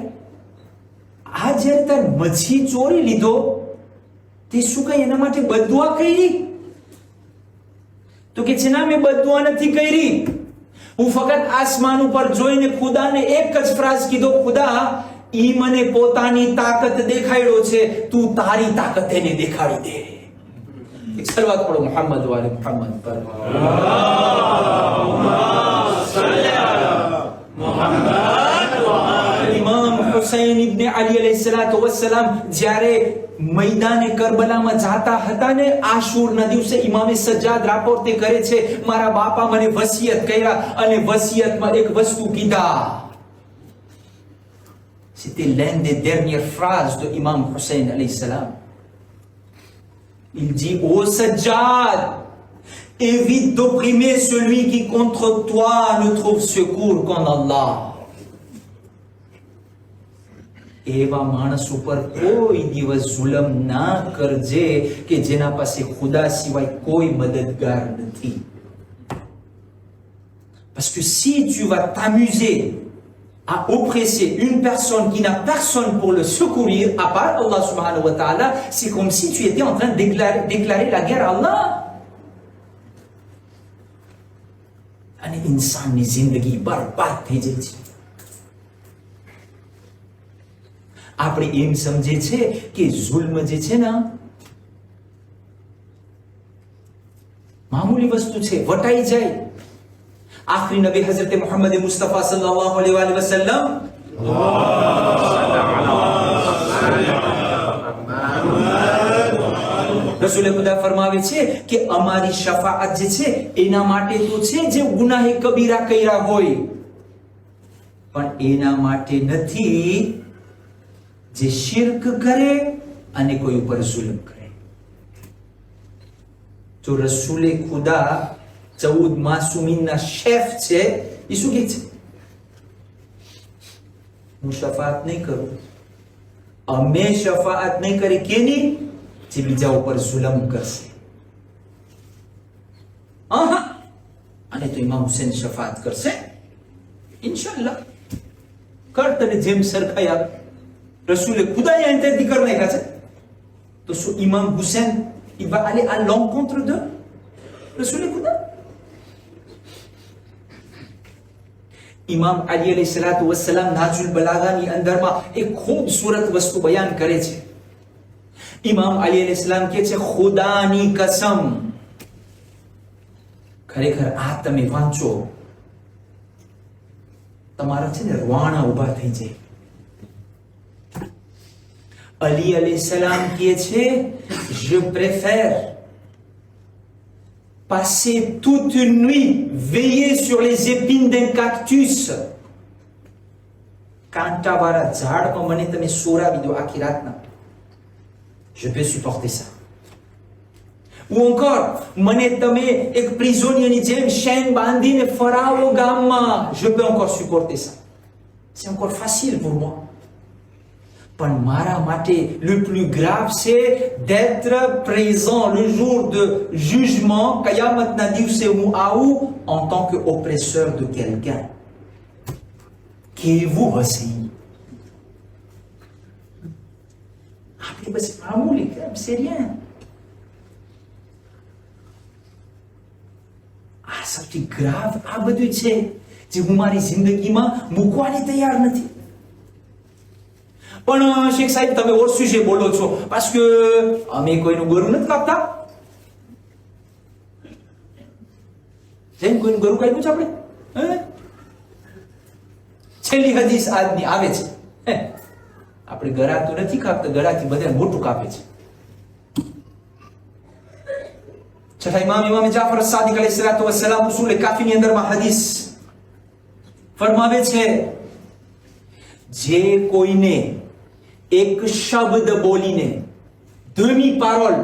[SPEAKER 1] આ જ્યારે તાર મચ્છી ચોરી લીધો તે શું કઈ એના માટે બદદુઆ કરી? તો કે છે ના, મેં બદદુઆ નથી કરી. હું ફક્ત આસમાન ઉપર જોઈને ખુદાને એક જ ફ્રાઝ કીધો, ખુદા ઈ મને પોતાની તાકાત દેખાડ્યો છે, તું તારી તાકાત એને દેખાડી દે. એક સલવાત પઢો મોહમ્મદ વાલે મોહમ્મદ પર. ઇમામ હુસૈન ઇબ્ન અલી અલૈહિસ્સલાતુ વસ્સલામ જ્યારે मैदाने करबला में जाता હતા ને, આશુરના દિવસે ઇમામે સજ્જાદ રાપોર્ટ કરે છે, મારા બાપા મને વસિયત કર્યા અને વસિયતમાં એક વસ્તુ કીધા. C'était l'une des dernières phrases de Imam Hussein alayhi salam. Il dit, ô Sajjad, évite d'opprimer celui qui contre toi ne trouve secours qu'en Allah. એવા માણસ ઉપર કોઈ દિવસ જુલમ ના કરજે કે જેના પાસે ખુદા સિવાય કોઈ મદદગાર નથી. Parce que si tu vas t'amuser à oppresser une personne qui n'a personne pour le secourir à part Allah subhanahu wa ta'ala, c'est comme si tu étais en train de déclarer la guerre à Allah. અને ઇન્સાનની જિંદગી બરબાદ થઈ જાય છે. આપણે એમ સમજે છે કે જુલ્મ જે છે ને મામૂલી વસ્તુ છે, વટાઈ જાય. આખરી નબી હઝરત મુહમ્મદ મુસ્તફા સલ્લલ્લાહુ અલૈહિ વસલ્લમ રસૂલે ખુદા ફરમાવે છે કે અમારી શફાઅત જે છે એના માટે તો છે જે ગુનાહે કબીરા કર્યા હોય, પણ એના માટે નથી જે શિર્ક કરે અને કોઈ ઉપર જુલ્મ કરે. જો રસૂલે ખુદા 14 માસૂમીનના શેફ છે, એ શું કહે છે? હું શફાઅત નહીં કરું, અમે શફાઅત નહીં કરી. કેની? જે બીજા ઉપર જુલ્મ કરશે. અને તો ઇમામ હુસૈન શફાઅત કરશે ઇન્શાઅલ્લાહ. કર તને જેમ સરખાઈ આવે. રસૂલે ખુદાએ interdit કરી નાખ્યા છે, તો શું ઇમામ Hussain il va aller à l'encontre de રસૂલે ખુદા? ઇમામ અલી અલૈહિસ્સલાતુ વસ્સલામ નાજુલ બલાગાની અંદરમાં એક ખૂબસૂરત વસ્તુ બયાન કરે છે. ઇમામ અલી અલૈહિસ્સલામ કહે છે, ખુદાની કસમ, ખરેખર આ તમે વાંચો, તમારા છે ને રૂવાણા ઉભા થઈ જાય. અલી અલૈહિસ્સલામ કહે છે, je préfère passer toute une nuit veiller sur les épines d'un cactus, કાંટાવાળા ઝાડમાં મને તમે સોરાવી દો આખી રાતના, je peux supporter ça. ou encore મને તમે એક પ્રિઝોનિયરની જેમ શેન બાંધીને ફરાવો ગામમાં, je peux encore supporter ça. c'est encore facile pour moi. પણ મારા માટે le plus grave c'est d'être présent le jour de jugement, કયામતના દિવસે હું આવું en tant que oppresseur de quelqu'un. કેવું હશે? આપણે બસ મામૂલી, c'est rien. આ સૌથી ગ્રાવ આ બધું છે જે હું મારી જિંદગીમાં મૂકવાની તૈયાર નથી. પણ શેખ સાહેબ તમે ઓર સુજે બોલો છો, parce que અમે કોઈનું ગળું નથી કાપતા. જેમ કોઈનું ગળું કાપ્યું છે આપણે? છેલ્લી હદીસ આજની આવે છે, આપણે ગળા તો નથી કાપતા, ગળાથી બધા મોટું કાપે છે. છઠ્ઠા ઇમામ જાફર સાદિક અલૈહિસ્સલાતુ વસ્સલામ ઉસૂલ કાફીની અંદરમાં હદીસ ફરમાવે છે, જે કોઈને એક શબ્દ બોલીને, ધમી પારોલ,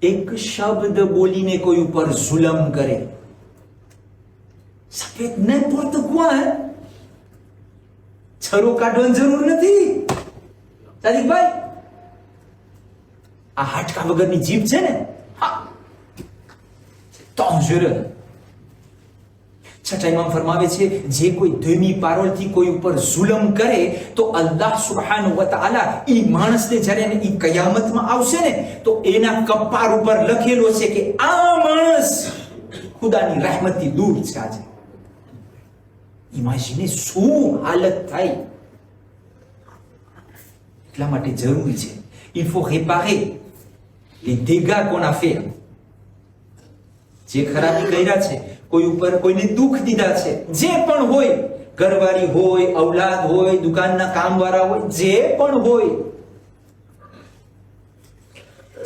[SPEAKER 1] એક શબ્દ બોલીને કોઈ ઉપર જુલમ કરે, ça peut être n'importe quoi, છરો કાઢવાની જરૂર નથી. સાદિકભાઈ, આ હાડકા વગરની જીભ છે ને, હા, dangereux. છઠ્ઠા ઇમામ ફરમાવે છે, જે કોઈ ધમી પારોલથી કોઈ ઉપર જુલમ કરે તો અલ્લાહ સુબ્હાનહુ વ તઆલા ઈ માણસને જ્યારે ઈ કયામતમાં આવશે ને તો એના કપાર ઉપર લખેલો છે કે આ માણસ ખુદાની રહેમતથી દૂર છે. આજે ઇમેજિને શું હાલત થાય. એટલા માટે જરૂરી છે, il faut réparer les dégâts qu'on a fait. જે ખરાબી કર્યા છે, કોઈ ઉપર કોઈને દુઃખ દીધા છે, જે પણ હોય, ઘરવાળી હોય, ઔલાદ હોય, દુકાનના કામવાળા હોય, જે પણ હોય,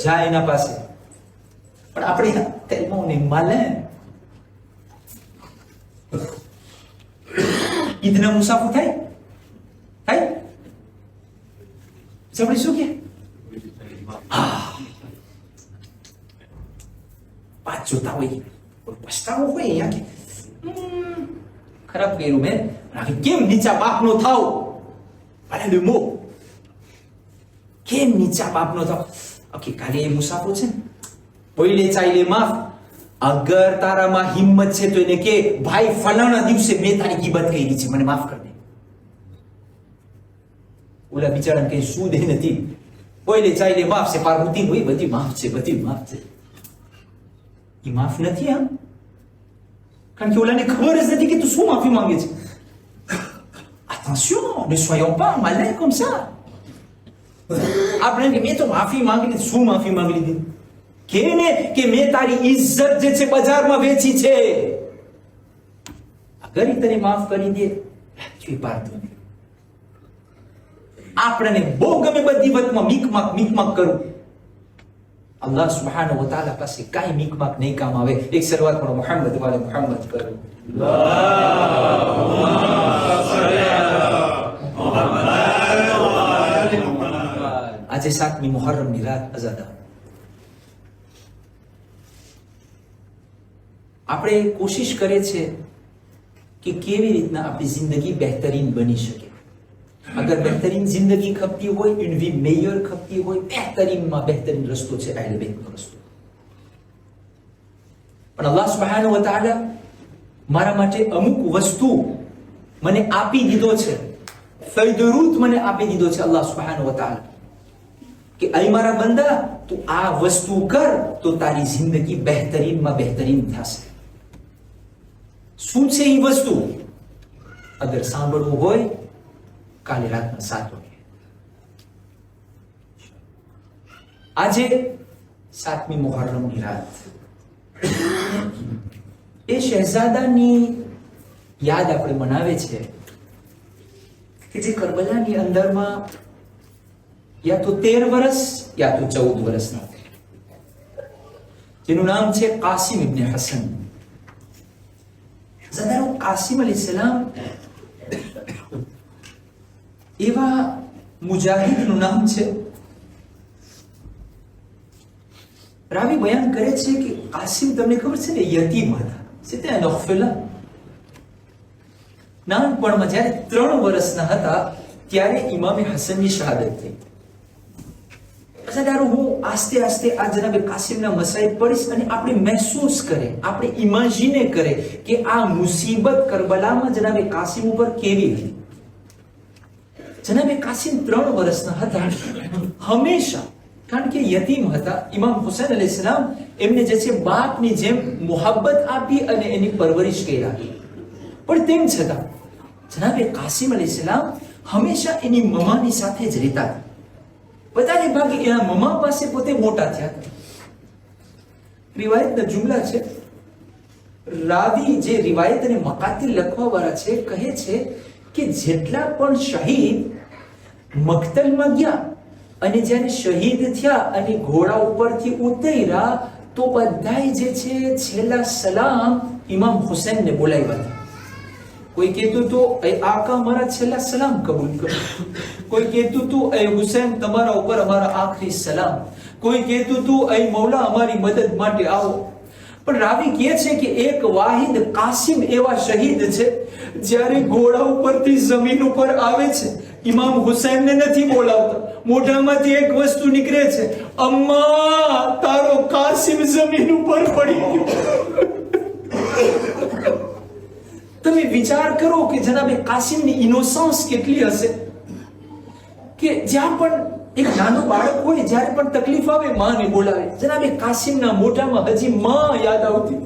[SPEAKER 1] જા એના પાસે. પણ આપણે tellement on est malin. ઈદના મુસાફર થાય આપણે શું કે પાછ જોતા હોય, પસ્તાવો હોય અહીંયા કે ખરાબ કર્યું મેં, કેમ નીચા બાપનો થાવ, ભલે le mot, કેમ નીચા બાપનો થાવ. ઓકે, કાલે એ મુસાફર છે ને, બોલે ચાલે માફ, અગર તારામાં હિંમત છે તો એને કે ભાઈ ફલાણા દિવસે મેં તારી ગીબત કરી છે, મને માફ કર દે. ઓલા બિચારાને કઈ શું દે નથી, બોલે ચાલે માફ છે, પાર્વતી હોય બધી માફ છે, બધી માફ છે. એ માફ નથી. આમ કારણ કે ઓલાને ખબર જ નથી કે તું શું માફી માંગે છે. attention, ne soyons pas malins comme ça. આપણે કે મેં તો માફી માંગી લીધી, શું માફી માંગી લીધી? કે ને કે મેં તારી ઇજ્જત જે છે બજારમાં વેચી છે, અગર ઈ તને માફ કરી દે tu es pardonné. આપણને બહુ ગમે બધી વતમાં મીકમાક કરું, અલ્લાહ સુબ્હાનહુ વ તઆલા પાસે કાંઈ મીકમાક નહીં કામ આવે. એક શરૂઆત કરો, મુહમ્મદ વાલે મુહમ્મદ કરો. આજે 7મી મુહર્રમની રાત અઝાદા. આપણે કોશિશ કરે છે કે કેવી રીતના આપણી જિંદગી બહેતરીન બની શકે. અગર બહેતરીન જિંદગી ખપતી હોય, une vie meilleure ખપતી હોય, બહેતરીનમાં બહેતરીન રસ્તો છે અહેલ બેતનો રસ્તો. પણ અલ્લાહ સુબ્હાનહુ વ તઆલા મારા માટે અમુક વસ્તુ મને આપી દીધો છે, ફૈદરૂત મને આપી દીધો છે અલ્લાહ સુબ્હાનહુ વ તઆલા, કે અય મારા બંદા તું આ વસ્તુ કર તો તારી જિંદગી બહેતરીનમાં બહેતરીન થશે. શું છે એ વસ્તુ? અગર સાંભળવું હોય કાલે રાતના 7 વાગે આજે 7મી મુહર્રમની રાત, એ શહેઝાદાની યાદ આપણે મનાવે છે કે જે કરબલાની અંદરમાં યા તો 13 વર્ષ યા તો 14 વર્ષના, જેનું નામ છે કાસિમ ઇબ્ન હસન. ઝદારો કાસિમ અલૈહિસ્સલામ એવા મુજાહિદનું નામ છે. રાવી બયાન કરે છે કે કાસિમ, તમને ખબર છે ને, યતીમ હતા. સિત્તે નખફલા નાનપણમાં જ્યારે 3 વર્ષના હતા ત્યારે ઇમામે હસનની શહાદત થઈ. અસાધારો હું આસ્તે આસ્તે આ જનાબે કાસિમના મસાઈલ પડીશ અને આપણે મહેસૂસ કરે, આપણે ઇમેજિને કરે કે આ મુસીબત કરબલામાં જનાબે કાસિમ ઉપર કેવી હતી. જનાબે કાસિમ 3 વર્ષના હતા. હંમેશા, કારણ કે યતીમ હતા, ઇમામ હુસૈન અલૈહિસ્સલામ એમને જે છે બાપની જેમ મોહબ્બત આપી અને એની પરવરિશ કર્યા. પણ તેમ છતાં જનાબે કાસિમ અલૈહિસ્સલામ હંમેશા એની મમ્માની સાથે જ રહેતા. વધારે ભાગે એના મમ્મા પાસે પોતે મોટા થયા હતા. રિવાયતના જુમલા છે. રાવી જે રિવાયત અને મકાતિલ લખવા વાળા છે કહે છે કે જેટલા પણ શહીદ મક્તલમાં ગયા અને જ્યારે શહીદ થયા અને ઘોડા ઉપરથી ઉતર્યા તો બધાય જે છે છેલ્લા સલામ ઇમામ હુસૈનને બોલાવ્યા હતા. કોઈ કહેતું તો એ આકા મારા છેલ્લા સલામ કબૂલ કરો, કોઈ કહેતું તું એ હુસૈન તમારા ઉપર અમારા આખરી સલામ, કોઈ કહેતું તું એ મૌલા અમારી મદદ માટે આવો. પણ રાવી કહે છે કે એક વાહિદ કાસિમ એવા શહીદ છે જ્યારે ઘોડા ઉપરથી જમીન ઉપર આવે છે, ઇમામ હુસૈનને નથી બોલાવતા, મોઢામાંથી એક વસ્તુ નીકળે છે, અમ્મા તારો કાસિમ જમીન ઉપર પડી ગયો. તમે વિચાર કરો કે જનાબે કાસિમની ઇનોસન્સ કેટલી હશે કે જ્યાં પણ એક નાનું બાળક હોય, જ્યારે પણ તકલીફ આવે માને બોલાવે. જનાબે કાસિમના મોઢામાં હજી માં યાદ આવતી.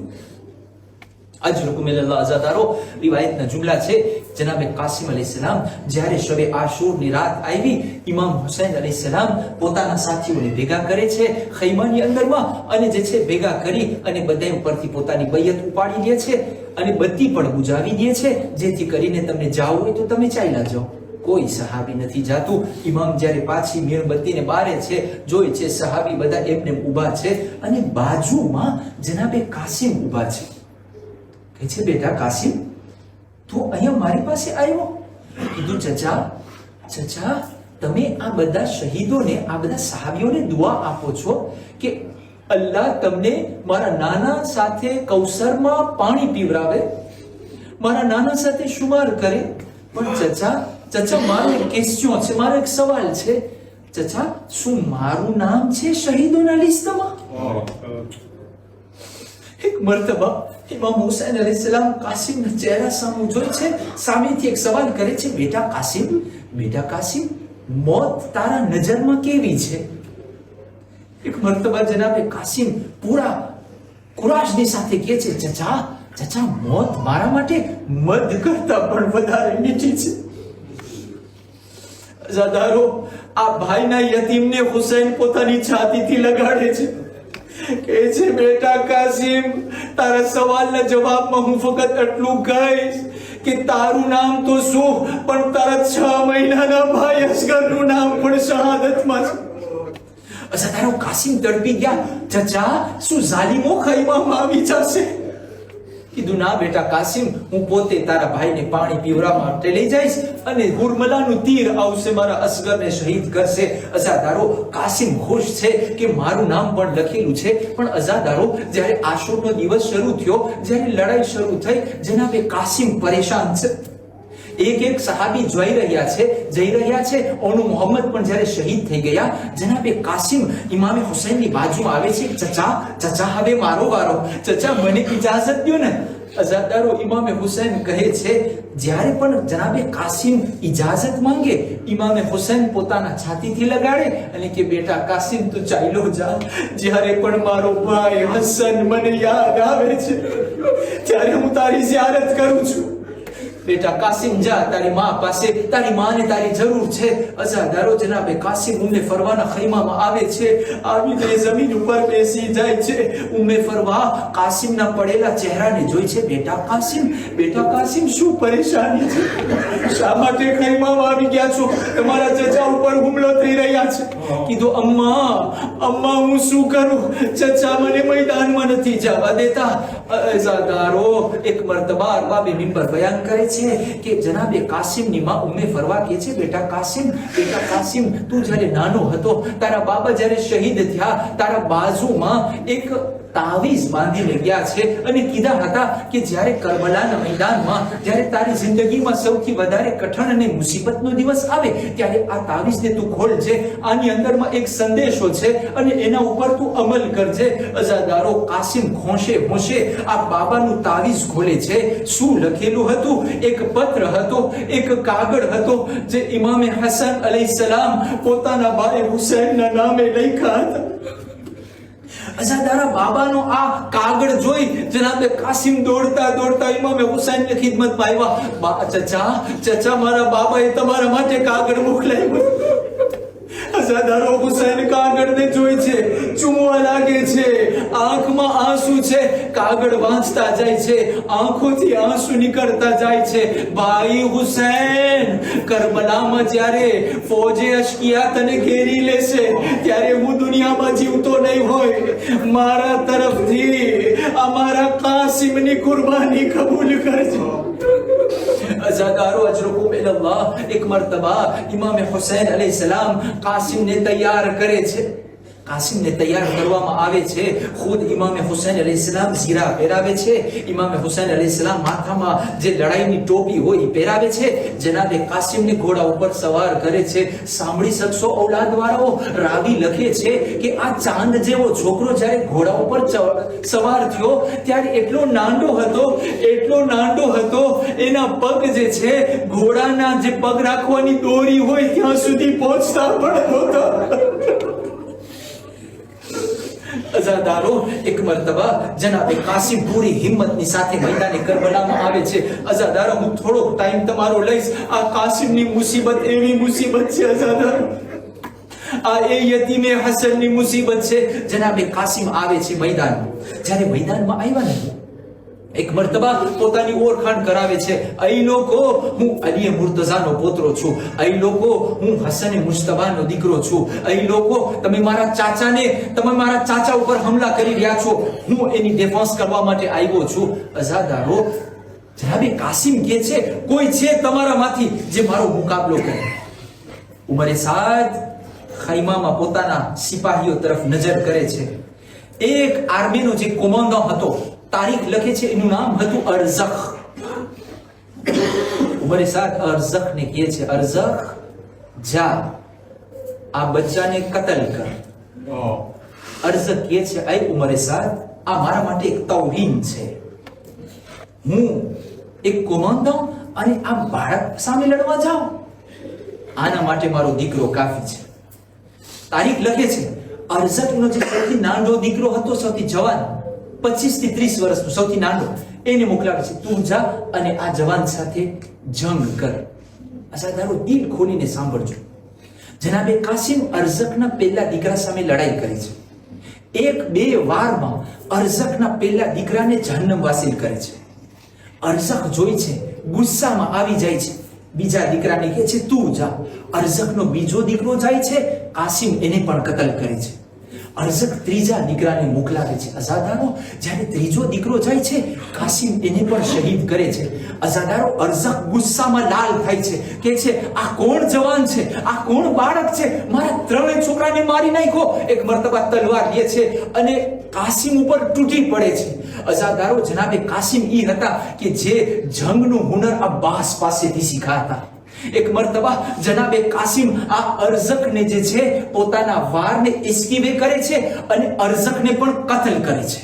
[SPEAKER 1] અજરકુમિલ્લાહ અઝાદારો રિવાયતના જુમલા છે. જનાબે કાસિમ અલૈહિસ્સલામ જ્યારે શબે આશુરની રાત આવી, ઇમામ હુસૈન અલૈહિસ્સલામ પોતાના સાથીઓને ભેગા કરે છે ખૈમાની અંદરમાં, અને જે છે ભેગા કરી અને બધા ઉપરથી પોતાની બૈયત ઉપાડી લે છે અને બત્તી પણ બુજાવી દે છે, જેથી કરીને તમને જાવું હોય તો તમે ચાલ્યા જાઓ. કોઈ સહાબી નથી જાતું. ઇમામ જ્યારે પાછી મીણબત્તીને બારે છે, જોઈ છે સહાબી બધા એમને ઊભા છે અને બાજુમાં જનાબે કાસિમ ઊભા છે. કહે છે, બેટા કાસિમ, તું અહીંયા મારી પાસે આવ્યો? કીધું, ચચા તમે આ બધા શહીદોને, આ બધા સહાબીઓને દુઆ આપો છો કે અલ્લાહ તમને મારા નાના સાથે કૌસરમાં પાણી પીવરાવે, મારા નાના સાથે શુમાર કરે. પણ ચચા મારો એક ક્વેશ્ચન છે, મારો એક સવાલ છે. ચચા, શું મારું નામ છે શહીદોના લિસ્ટમાં? એક મર્તબા ઇમામ હુસૈન અલૈહિસ્સલામ કાસિમના ચહેરા સામે જોઈ છે, સામેથી એક સવાલ કરે છે, બેટા કાસિમ, મોત તારા નજરમાં કેવી છે? એક મર્તબા જનાબે કાસિમ પૂરા કુરાશની સાથે કહે છે, ચચા મોત મારા માટે મધ કરતા પણ વધારે મીઠી છે. અઝાદારો, આ ભાઈના યતીમને હુસૈન પોતાની છાતીથી લગાડે છે. કહે છે, બેટા કાસિમ, તારા સવાલના જવાબમાં હું ફક્ત એટલું કહીશ કે તારું નામ તો શું, પણ તારા 6 મહિનાના ભાઈ અસગરનું નામ પણ શહાદતમાં છે. અઝાદારો, કાસિમ તડપી ગયા. ચચા, શું ઝાલિમો ખૈમામાં આવી જશે? કીધું, ના બેટા કાસિમ, હું પોતે તારા ભાઈને પાણી પીવડાવવા માટે લઈ જઈશ અને હુરમલાનું તીર આવશે, મારા અસગરને શહીદ કરશે. અઝાદારો, કાસિમ ખુશ છે કે મારું નામ પણ લખેલું છે. પણ અઝાદારો, જ્યારે આશુરનો દિવસ શરૂ થયો, જ્યારે લડાઈ શરૂ થઈ, જનાબે કાસિમ પરેશાન છે. એક સહાબી જઈ રહ્યા છે. ઓનો મોહમ્મદ પણ જ્યારે શહીદ થઈ ગયા, જનાબે કાસિમ ઇમામે હુસૈનની બાજુમાં આવે છે. ચચા હવે મારો વારો, ચચા મને ઇજાઝત દો ને. અઝાદારો, ઇમામે હુસૈન કહે છે, જ્યારે પણ જનાબે કાસિમ ઇજાઝત માંગે, ઇમામે હુસૈન પોતાના છાતીથી લગાડે અને કે બેટા કાસિમ, તું ચાલ્યો જા. જ્યારે પણ મારો ભાઈ હસન મને યાદ આવે છે, ત્યારે હું તારી ઝિયારત કરું છું. બેટા કાસિમ જા તારી માં પાસે, તારી માને તારી જરૂર છે. અઝાદારો જનાબે કાસિમ ઉમ્મે ફરવાના ખૈમામાં આવે છે. આવીને જમીન ઉપર બેસી જાય છે. ઉમ્મે ફરવા કાસિમના પડેલા ચહેરાને જોઈ છે. બેટા કાસિમ શું પરેશાની છે? શા માટે ખૈમામાં આવી ગયા છો? તમારા ચચા ઉપર હુમલો થઈ રહ્યા છે. કીધું અમ્મા હું શું કરું? ચચા મને મેદાનમાં નથી જવા દેતા. અઝાદારો એક મર્તબા અરબાબે મિંબર બયાન કરે છે કે જનાબે કાસિમની માં ઉમ્મે ફરવા કહે છે, બેટા કાસિમ તું જ્યારે નાનો હતો, તારા બાબા જ્યારે શહીદ થયા, તારા બાજુમાં એક તાવીઝ બાંધીને ગયા છે અને કીધા હતા કે જ્યારે કરબલાના મેદાનમાં જ્યારે તારી જિંદગીમાં સૌથી વધારે કઠણ અને મુસીબતનો દિવસ આવે ત્યારે આ તાવીઝને તું ખોલજે. આની અંદરમાં એક સંદેશો છે અને એના ઉપર તું અમલ કરજે. અઝાદારો કાસિમ હોંશે આ બાબાનું તાવીઝ ખોલે છે. શું લખેલું હતું? એક પત્ર હતો, એક કાગળ હતો જે ઇમામે હસન અલૈહિસ્સલામ પોતાના ભાઈ હુસૈનના નામે લખ્યા હતા. અઝાદારા બાબાનો આ કાગળ જોઈ જનાબે કાસિમ દોડતા ઇમામે હુસૈનની ખિદમતમાં આવ્યા. ચચા મારા બાબાએ તમારા માટે કાગળ મોકલાવ્યો. અઝાદારો હુસૈન કાગળને જોઈ છે, ચૂમવા લાગે છે, આંખમાં આંસુ છે. કાગળ વાંચતા જાય છે, આંખોથી આંસુ નીકળતા જાય છે. ભાઈ હુસૈન, કરબલામાં જ્યારે ફૌજે અશ્કિયા તને ઘેરી લેશે ત્યારે હું દુનિયામાં જીવતો નહીં હોય. મારા તરફથી અમારા કાસિમની કુરબાની કબૂલ કરજો. અઝાદારો અજરુકુમ ઇલલ્લાહ. એક મર્તબા ઇમામે હુસૈન અલૈહિસ્સલામ કાસિમને તૈયાર કરે છે. કાસિમને તૈયાર કરવામાં આવે છે. ખુદ ઇમામે હુસૈન અલૈહિસ્સલામ ઝીરા પહેરાવે છે. ઇમામે હુસૈન અલૈહિસ્સલામ માથામાં જે લડાઈની ટોપી હોય એ પહેરાવે છે. જનાબે કાસિમને ઘોડા ઉપર સવાર કરે છે. સાંભળી શકશો ઔલાદવાળાઓ, રાવી લખે છે કે આ ચાંદ જેવો છોકરો જ્યારે ઘોડા ઉપર સવાર થયો ત્યારે એટલો નાનો હતો એના પગ જે છે ઘોડાના જે પગ રાખવાની દોરી હોય ત્યાં સુધી પહોંચતા પણ નહોતા. અઝાદારો એક મર્તબા જનાબે કાસિમ પૂરી હિંમતની સાથે મેદાને કરબલામાં આવે છે. અઝાદારો હું થોડોક ટાઈમ તમારો લઈશ. આ કાસિમની મુસીબત એવી મુસીબત છે અઝાદારો, આ એ યતીમે હસનની મુસીબત છે. જનાબે કાસિમ આવે છે મેદાનમાં. જ્યારે મેદાનમાં આવ્યા ને એક મર્તબા પોતાની ઓળખાણ કરાવે છે. અહીં લોકો હું અલી મુર્તઝાનો પોતરો છું. અહીં લોકો હું હસને મુશ્તબાનો દીકરો છું. અહીં લોકો તમે મારા ચાચા ઉપર હુમલા કરી રહ્યા છો, હું એની ડિફેન્સ કરવા માટે આવ્યો છું. અઝાદારો જનાબે કાસિમ કહે છે, કોઈ છે તમારામાંથી જે મારો મુકાબલો કરે? ઉમરે સાદ ખૈમામાં પોતાના સિપાહીઓ તરફ નજર કરે છે. એક આર્મીનો જે કોમાન્ડો હતો, તારીખ લખે છે, એનું નામ હતું અરઝખ. ઉમરે સાદ અરઝખને કહે છે, અરઝખ જા આ બચ્ચાને કતલ કર. અરઝખ કહે છે, આય ઉમરે સાદ, આ મારા માટે એક તૌહીન છે. હું એક કોમાન્ડો અને આ બાળક સામે લડવા જાઉં? આના માટે મારો દીકરો કાફી છે. તારીખ લખે છે, અરઝખનો જે સૌથી નાનો દીકરો હતો, સૌથી જવાન, 25 થી 30 વર્ષનો સૌથી નાનો, એને મોકલાવે છે, તું જા અને આ જવાન સાથે જંગ કર. અઝાદારો દિલ ખોલીને સાંભળજો. જનાબે કાસિમ અરઝખના પહેલા દીકરા સામે લડાઈ કરી છે. 1-2 વારમાં અરઝખના પહેલા દીકરાને જહન્નમ વાસિલ કરે છે. અરઝખ જોઈ છે, ગુસ્સામાં આવી જાય છે, બીજા દીકરાને કહે છે તું જા. અરઝખનો બીજો દીકરો જાય છે, કાસિમ એને પણ કતલ કરે છે. અરઝખ ત્રીજા દીકરાને મોકલાવે છે. અઝાદારો જ્યારે ત્રીજો દીકરો જાય છે, કાસિમ એને પણ શહીદ કરે છે. અઝાદારો અરઝખ ગુસ્સામાં લાલ થાય છે, કહે છે આ કોણ જવાન છે, આ કોણ બાળક છે, મારા 3 છોકરાને મારી નાખ્યો. એક મર્તબા તલવાર લે છે અને કાસિમ ઉપર તૂટી પડે છે. અઝાદારો જનાબે કાસિમ ઈ હતા કે જે જંગનું હુનર અબ્બાસ પાસેથી શીખ્યા હતા. એક મર્તબા જનાબે કાસિમ આ અરઝખને જે છે પોતાના વારને ઇસ્કીવે કરે છે અને અરઝખને પણ કતલ કરે છે.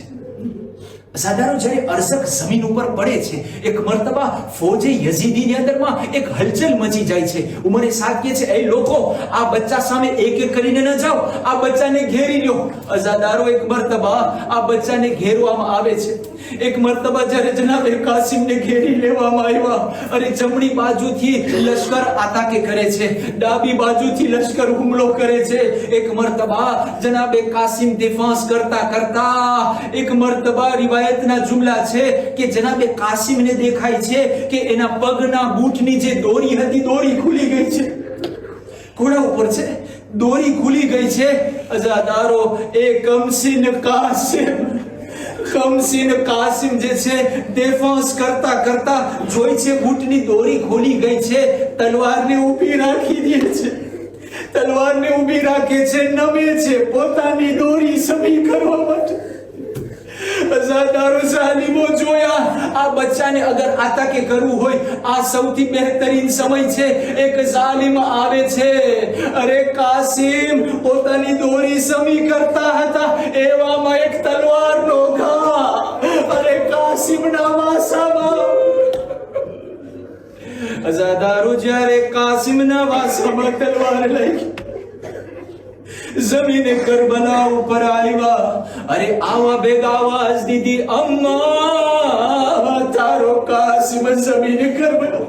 [SPEAKER 1] અઝાદારો જ્યારે અરઝખ જમીન ઉપર પડે છે, એક મર્તબા ફૌજે યઝીદીની અંદરમાં એક હલચલ મચી જાય છે. ઉમરે સાદ કહે છે, એ લોકો આ બચ્ચા સામે એક કરીને ન જાઓ, આ બચ્ચાને ઘેરી લો. અઝાદારો એક મર્તબા આ બચ્ચાને ઘેરવામાં આવે છે. એક મર્તબા જ્યારે જનાબે કાસિમને ઘેરી લેવામાં આવ્યા, અને જમણી બાજુથી લશ્કર આતાકે કરે છે, ડાબી બાજુથી લશ્કર હુમલો કરે છે. એક મર્તબા જનાબે કાસિમ ડિફેન્સ કરતા કરતા, એક મર્તબા રિવાયતના જુમલા છે કે જનાબે કાસિમને દેખાય છે કે એના પગના બૂટની જે દોરી હતી, દોરી ખુલી ગઈ છે. ઘોડા ઉપર છે, દોરી ખુલી ગઈ છે. અઝાદારો, એ કમસીન કાસિમ જે છે ડિફેન્સ કરતા કરતા જોઈ છે બૂટની દોરી ખોલી ગઈ છે, તલવારને ઊભી રાખી દે છે, તલવારને ઊભી રાખે છે, નમે છે પોતાની દોરી સમી કરવા માટે. અઝાદારો, ઝાલિમો જોયા આ બચ્ચાને અગર આતાકે કરવું હોય, આ સૌથી બહેતરીન સમય છે. એક ઝાલિમ આવે છે, અરે કાસિમ પોતાની દોરી સમી કરતા હતા, એવામાં એક તલવારનો ઘા અરે કાસિમના માથામાં. અઝાદારો, જ્યારે કાસિમના વાસામાં તલવાર લાગી, જમીને કરબલા ઉપર આવ્યા, અરે આવા ભેગા આવાજ દીધી, અમ્મા તારો કાસિમ જમીને કરબલા.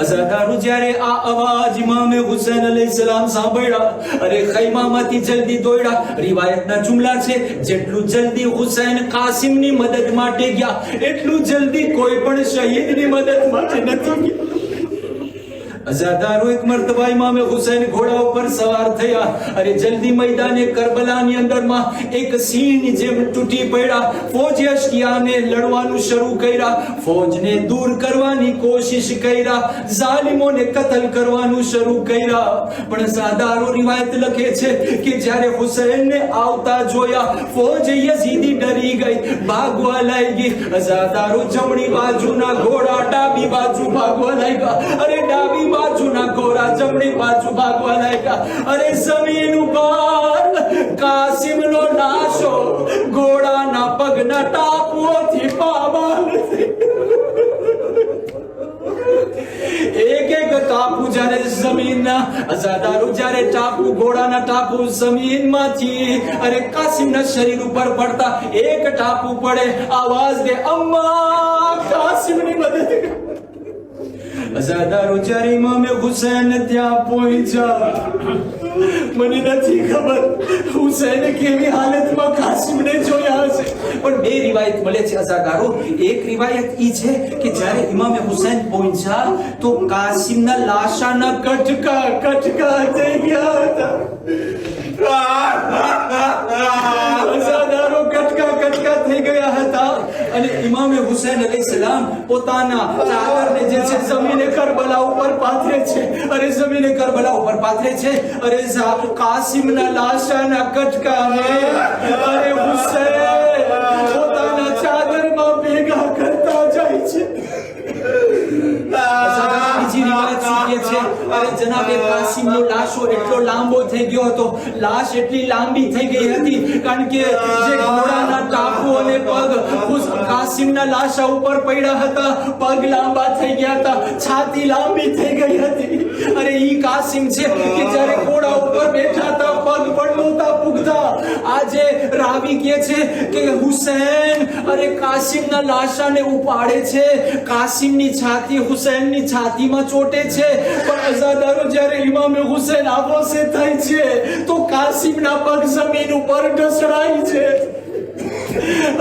[SPEAKER 1] અઝાદારો, જ્યારે આ અવાજ ઇમામે હુસૈન અલૈહિસ્સલામ સાંભળ્યા, અરે ખૈમામાંથી જલ્દી દોડ્યા. રિવાયતના જુમલા છે, જેટલું જલ્દી હુસૈન કાસિમની મદદ માટે ગયા, એટલું જલ્દી કોઈ પણ શહીદની મદદ માટે નથી ગયા. અઝાદારો, એક મર્તબા ઇમામે હુસૈન ઘોડા ઉપર સવાર થયા, અરે જલ્દી મેદાને કરબલાની અંદરમાં એક સિંહ જેમ તૂટી પડ્યા. ફૌજે અશ્કિયાને લડવાનું શરૂ કર્યા, ફૌજને દૂર કરવાની કોશિશ કર્યા, ઝાલિમોને કતલ કરવાનું શરૂ કર્યા. પણ અઝાદારો, રિવાયત લખે છે કે જ્યારે હુસૈનને આવતા જોયા, ફૌજ યઝીદી ડરી ગઈ, ભાગવા લાગી. અઝાદારો, જમણી બાજુના ઘોડા ડાબી બાજુ ભાગવા લાગ્યા, અરે ડાબી બાજુના ઘોડા જમણી બાજુ ભાગવા લાગ્યા. અરે જમીન ઉપર કાસિમનો નાશો ઘોડાના પગના ટાપુઓથી પામાલ થઈ. એક એક ટાપુ જ્યારે જમીનના, અઝાદારો, જ્યારે ટાપુ ઘોડાના ટાપુ જમીનમાંથી અરે કાસિમના શરીર ઉપર પડતા, એક ટાપુ પડે, આવાજ દે, અમ્મા કાસિમની મદદ. અઝાદારો, જ્યારે ઇમામે હુસૈન ત્યાં પહોંચ્યા, મને નથી ખબર હુસૈન કેવી હાલતમાં કાસિમને જોયા હશે, પણ બે રિવાયત મળે છે. અઝાદારો, એક રિવાયત ઈ છે કે જ્યારે ઇમામે હુસૈન પહોંચ્યા તો કાસિમના લાશાના કટકા થઈ ગયા હતા. અઝાદારો, કટકા થઈ ગયા હતા, અને ઇમામે હુસૈન અલૈહિસ્સલામ પોતાના ચાદરને જે છે જમીને કરબલા ઉપર પાથરે છે, અરે જમીને કરબલા ઉપર પાથરે છે, અરે કાસિમના લાશાના કટકાને અરે હુસૈન પોતાના ચાદરમાં ભેગા કરતા જાય છે. બીજી રિવાયત શું કહે છે, અરે જનાબે કાસિમનો લાશો એટલો લાંબો થઈ ગયો હતો, લાશ એટલી લાંબી થઈ ગઈ હતી, કારણ કે જે ઘોડાના ટાપુ અને પગ કાસિમના લાશા ઉપર પડ્યા હતા, પગ લાંબા થઈ ગયા હતા, છાતી લાંબી થઈ ગઈ હતી. અરે ઈ કાસિમ છે કે જ્યારે ઘોડા ઉપર બેઠા હતા, પગ પણ નહોતા પૂગતા. આજે રાવી કહે છે કે હુસૈન અરે કાસિમના લાશાને ઉપાડે છે, કાસિમની છાતી હુસૈનની છાતીમાં ચોટે છે, પણ અઝાદારો, જ્યારે ઇમામે હુસૈન આબોસે થાય છે તો કાસિમના પગ જમીન ઉપર ઢસડાય છે.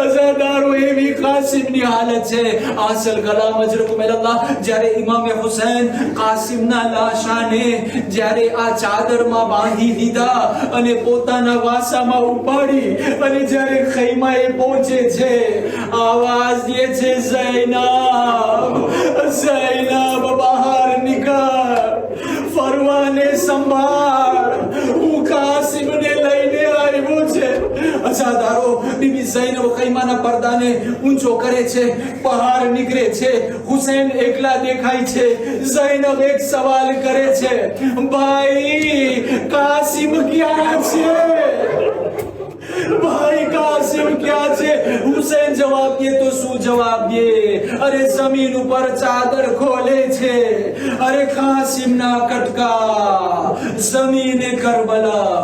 [SPEAKER 1] અઝાદારો, એવી કાસિમની હાલત છે. આસલ કલામ અજરકુમ અલ્લાહ, જ્યારે ઇમામે હુસૈન કાસિમના લાશાને જ્યારે આ ચાદરમાં બાંધી દીધા અને પોતાના વાસામાં ઉપાડી, અને જ્યારે ખૈમાએ પહોંચે છે, આવાજ દે છે, ઝૈનબ બહાર નીકળ, ફરવાને સંભાળ, હું કાસિમને લઈને આવ્યો છે. અઝાદારો, બીબી ઝૈનબ ખૈમાના પડદાને ઊંચો કરે છે, બહાર નીકળે છે. હુસૈન એકલા દેખાય છે. ઝૈનબ એક સવાલ કરે છે, ભાઈ કાસિમ ક્યાં છે? ભાઈ કાસિમ ક્યાં છે? હુસૈન જવાબ દે તો શું જવાબ દે? અરે જમીન ઉપર ચાદર ખોલે છે, અરે કાસિમના કટકા જમીને કરબલા.